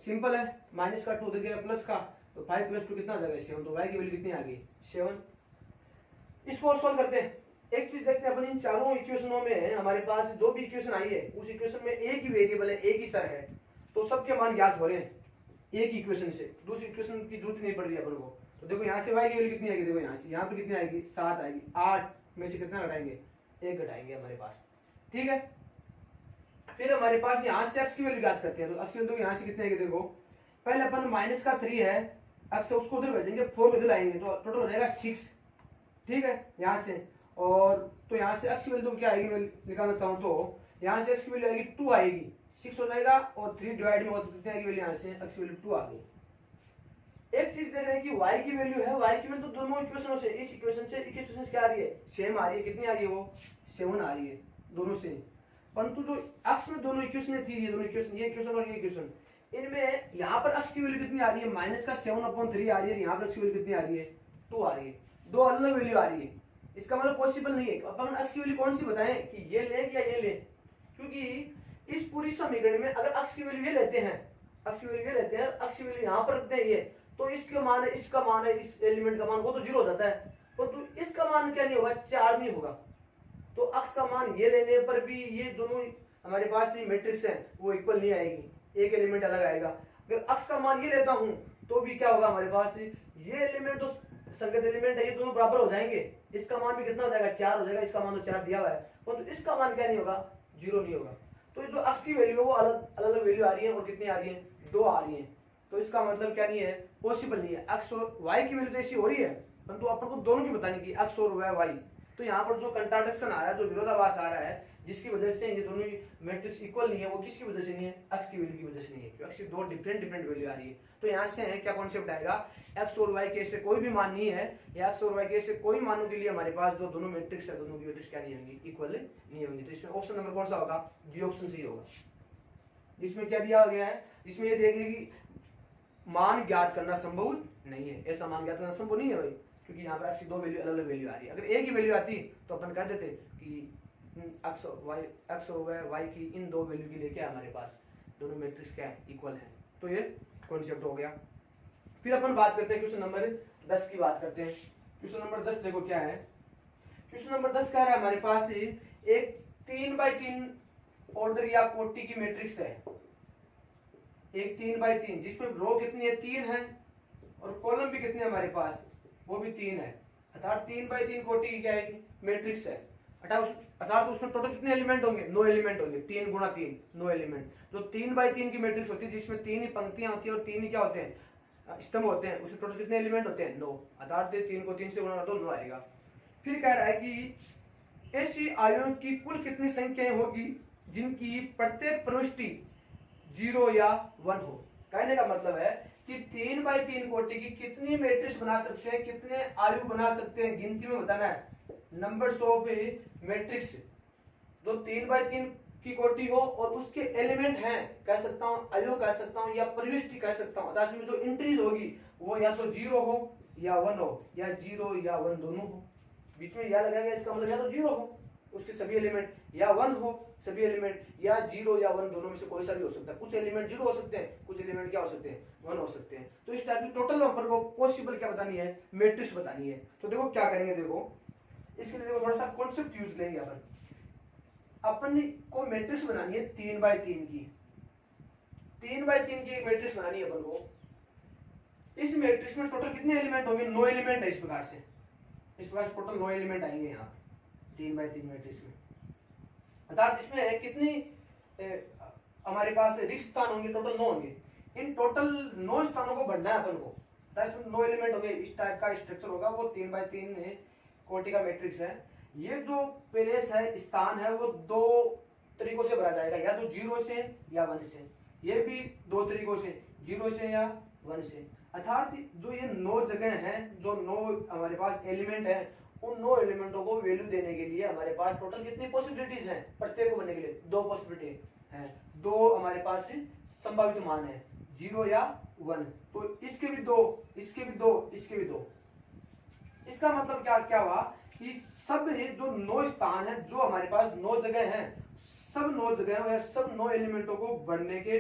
S1: सिंपल है, माइनस का 2 देगा प्लस का, तो 5 प्लस 2 कितना आ जाएगा 7, तो y की वैल्यू कितनी आ गई 7। इसको सोल्व करते हैं। एक चीज देखते हैं अपन इन चारों इक्वेशनों में हमारे पास जो भी इक्वेशन आई है उस इक्वेशन में एक ही वेरिएबल है, एक ही चर है। तो सबके मान ज्ञात हो रहे हैं एक इक्वेशन से, दूसरी इक्वेशन की जरूरत नहीं पड़ रही है अपन को। तो देखो यहाँ से y की वैल्यू कितनी आएगी, देखो यहाँ से यहाँ पे कितनी आएगी 7 आएगी, 8 में से कितना घटाएंगे 1 घटाएंगे हमारे पास, ठीक है। फिर हमारे पास यहाँ से x की वैल्यू ज्ञात करते हैं, तो x की वैल्यू यहाँ से कितने आएगी, देखो पहले अपन माइनस का 3 है x उसको उधर भेजेंगे, 4 उधर लाएंगे तो टोटल हो जाएगा 6, ठीक है यहाँ से। और तो यहाँ से x की वैल्यू क्या आएगी, मैं निकालना चाहूँ तो यहाँ से x की वैल्यू आएगी 2 आएगी, 6 हो जाएगा और 3 डिवाइड में कितने आएगी वैल्यू, यहाँ से x की वैल्यू 2 आ गई। एक चीज देख रहे हैं कि y की वैल्यू है, y की वैल्यू तो दोनों इक्वेशनों से, इस इक्वेशन से इक्वेशन से क्या आ रही है, सेम आ रही है, कितनी आ रही है वो 7 आ रही है दोनों से। परंतु जो x में दोनों इक्वेशन थी, ये दोनों इक्वेशन, ये इक्वेशन और ये इक्वेशन, इनमें यहाँ पर x की वैल्यू कितनी आ रही है, माइनस का 7/3 आ रही है, यहाँ पर x की वैल्यू कितनी आ रही है 2 आ रही है, दो अलग वैल्यू आ रही है। इसका मतलब पॉसिबल नहीं है अपन x की वैल्यू कौन सी बताएं कि ये ले या ये ले, क्योंकि इस पूरी समीकरण में अगर x की वैल्यू ये लेते हैं, x की वैल्यू ये लेते हैं, x की वैल्यू यहाँ पर रखते हैं ये, तो इसका मान है, इसका मान है, इस एलिमेंट का मान वो तो 0 हो जाता है, परंतु तो इसका मान क्या नहीं होगा, 4 नहीं होगा। तो x का मान ये लेने पर भी ये दोनों हमारे पास ये मैट्रिक्स है वो इक्वल नहीं आएगी, एक एलिमेंट अलग आएगा। अगर x का मान ये लेता हूं तो भी क्या होगा, हमारे पास ये एलिमेंट तो संगत एलिमेंट है, ये दोनों बराबर हो जाएंगे, इसका मान भी कितना हो जाएगा 4 हो जाएगा, इसका मान तो 4 दिया हुआ है, परंतु तो इसका मान क्या नहीं होगा 0 नहीं होगा। तो जो x की वैल्यू है वो अलग अलग वैल्यू आ रही है, और कितनी आ रही है 2 आ रही है। तो इसका मतलब क्या नहीं है, पॉसिबल नहीं है। x और y की वैल्यू तो ऐसी हो रही है, परंतु अपन को दोनों की बतानी की x और y। तो यहाँ पर जो कंट्राडिक्शन आ रहा है, जो विरोधाभास आ रहा है, जिसकी वजह से ये दोनों मैट्रिक्स इक्वल नहीं है, वो किसकी वजह से नहीं है, x की वैल्यू की वजह से नहीं है, क्योंकि दो डिफरेंट वैल्यू आ रही है। तो यहाँ से है क्या कॉन्सेप्ट आएगा, x और y के ऐसे कोई भी मान नहीं है, या x और y के ऐसे कोई मानों के लिए हमारे पास जो दोनों मैट्रिक्स है, दोनों की मैट्रिक्स क्या नहीं होंगी, इक्वल नहीं होंगी। तो इसमें ऑप्शन नंबर कौन सा होगा, बी ऑप्शन सही होगा। जिसमें क्या दिया गया है, जिसमें ये देखिए कि मान ज्ञात करना संभव नहीं है, ऐसा मान ज्ञात करना संभव नहीं है भाई, क्योंकि यहाँ पर x की दो वैल्यू अलग अलग वैल्यू आ रही है। अगर एक ही वैल्यू आती तो अपन कह देते कि x और y की इन दो वैल्यू के लिए क्या हमारे पास दोनों मैट्रिक्स क्या इक्वल है। तो ये कॉन्सेप्ट हो गया। फिर अपन बात करते हैं क्वेश्चन नंबर 10 की बात करते हैं। क्वेश्चन नंबर 10 देखो क्या है, क्वेश्चन नंबर 10 कह रहा है हमारे पास एक 3x3 ऑर्डर या कोटि की मैट्रिक्स है, एक 3x3 जिसमें रो कितनी है 3 है और कॉलम भी कितने हमारे पास वो भी 3 है, अर्थात 3x3 कोटि की क्या है मैट्रिक्स है। अर्थात उसमें टोटल कितने एलिमेंट होंगे, 9 एलिमेंट होंगे, 3 गुणा 3 9 एलिमेंट। जो 3x3 की मैट्रिक्स होती है जिसमें 3 ही पंक्तियां होती है और 3 ही क्या होते हैं स्तंभ होते हैं, उसमें टोटल कितने एलिमेंट होते हैं 9, अर्थात 3 को 3 से गुणा कर दो 9 आएगा। फिर कह रहा है कि ऐसी आयों की कुल कितनी संख्याएं होगी जिनकी प्रत्येक प्रविष्टि 0 या 1 हो। कहने का मतलब है कि 3x3 कोटि की कितनी मैट्रिक्स बना सकते हैं, कितने आयु बना सकते हैं, गिनती में बताना है, नंबर्स ऑफ मैट्रिक्स जो 3x3 की कोटि हो और उसके एलिमेंट हैं, कह सकता हूं आयु कह सकता हूं या प्रविष्टि कह सकता हूं, अर्थात जो एंट्रीज होगी वो या तो 0 हो या 1 हो या 0 या 1 दोनों हो, बीच में या लगाएगा इसका मतलब या तो 0 हो उसके सभी एलिमेंट या 1 हो सभी एलिमेंट, या 0 या 1 दोनों में से कोई सा भी हो सकता है। कुछ एलिमेंट 0 हो सकते हैं, कुछ एलिमेंट क्या हो सकते हैं 1 हो सकते हैं। तो इस टाइप की टोटल नंबर को पॉसिबल क्या बतानी है, मैट्रिक्स बतानी है। तो देखो क्या करेंगे, देखो इसके लिए देखो थोड़ा सा कॉन्सेप्ट यूज लेंगे अपन को मैट्रिक्स बनानी है 3x3 की, 3x3 की एक मैट्रिक्स बनानी है अपन को। इस मैट्रिक्स में टोटल कितने एलिमेंट होंगे, 9 एलिमेंट है। इस प्रकार से टोटल 9 एलिमेंट आएंगे यहाँ 3x3 मैट्रिक्स में, अर्थात इसमें कितनी हमारे पास रिक्त स्थान होंगे, टोटल 9 होंगे। इन टोटल 9 स्थानों को भरना है अपन को, इसमें 9 एलिमेंट होंगे, इस टाइप का स्ट्रक्चर होगा, वो 3x3 कोटि का मैट्रिक्स है। ये जो प्लेस है स्थान है वो 2 तरीकों से भरा जाएगा, या तो 0 से या 1 से, ये भी 2 तरीकों से 0 से या 1 से। अर्थात जो ये 9 जगह हैं, जो 9 हमारे पास एलिमेंट है, उन 9 एलिमेंटों को वैल्यू देने के लिए हमारे पास टोटल कितनी पॉसिबिलिटीज हैं, प्रत्येक को बनने के लिए 2 पॉसिबिलिटी है, 2 हमारे पास संभावित मान है 0 या 1। तो इसके भी 2, इसके भी 2, इसके भी 2। इसका मतलब क्या हुआ कि सब जो 9 स्थान है, जो हमारे पास 9 जगह हैं, सब 9 जगह या सब 9 एलिमेंटों को बढ़ने के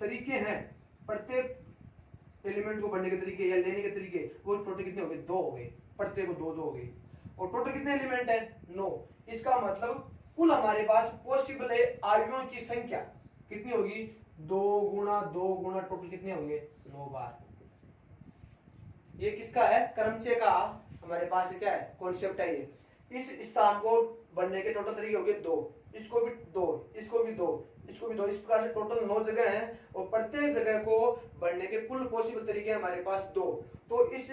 S1: तरीके हैं, प्रत्येक एलिमेंट को बढ़ने के तरीके या लेने के तरीके, वो टोटल कितने हो गए 2 हो गए, प्रत्येक को 2 हो गए, और टोटल कितने एलिमेंट है 9। इसका मतलब कुल हमारे पास पॉसिबल है आयुओं की संख्या कितनी होगी 2 गुणा टोटल कितने होंगे 9 बार। ये किसका है, क्रमचय का हमारे पास क्या है कॉन्सेप्ट है ये। इस स्थान को बढ़ने के टोटल तरीके हो गए 2, इसको भी 2, इसको भी 2, इसको भी 2, इस प्रकार से टोटल 9 जगह हैं और प्रत्येक जगह को बढ़ने के कुल पॉसिबल तरीके हमारे पास 2। तो इस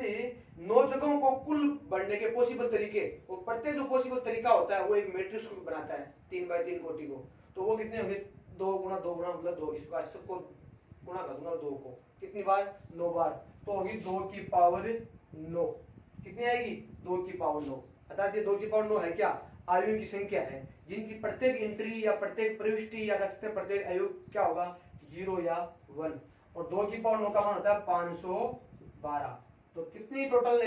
S1: 9 जगहों को कुल बढ़ने के पॉसिबल तरीके और प्रत्येक जो पॉसिबल तरीका होता है वो एक मैट्रिक्स को बनाता है 3x3 कोटि को। तो वो कितने होंगे 2 गुणा 2 गुणा मतलब 2, इस प्रकार सबको गुणा कर दूंगा 2 को, कितनी बार 9 बार, तो होगी 2 की पावर 9, कितनी आएगी 2 की पावर 9। अर्थात ये 2 की पावर 9 है क्या, आयुओं की संख्या है जिनकी प्रत्येक एंट्री या प्रत्येक प्रविष्टि या प्रत्येक आयु क्या होगा 0 या 1, और 2 की पावर 9 का मान होता है 512। तो कितनी टोटल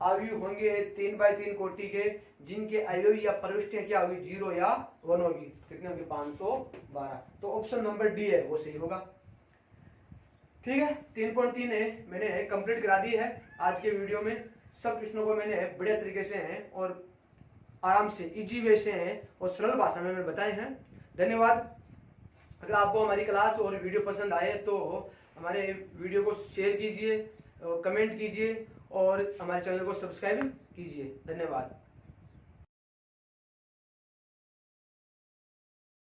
S1: आयु होंगे 3x3 कोटि के जिनके आयु या प्रविष्टियां क्या होगी 0 या 1 होगी, कितनी होगी 512। तो ऑप्शन नंबर डी है वो सही होगा। ठीक है, 3.3 मैंने कंप्लीट करा दी है। आज के वीडियो में सब क्वेश्चनों को मैंने बढ़िया तरीके से हैं और आराम से इजी वे से हैं और सरल भाषा में मैंने बताए हैं। धन्यवाद। अगर आपको हमारी क्लास और वीडियो पसंद आए तो हमारे वीडियो को शेयर कीजिए, कमेंट कीजिए और हमारे चैनल को सब्सक्राइब कीजिए। धन्यवाद।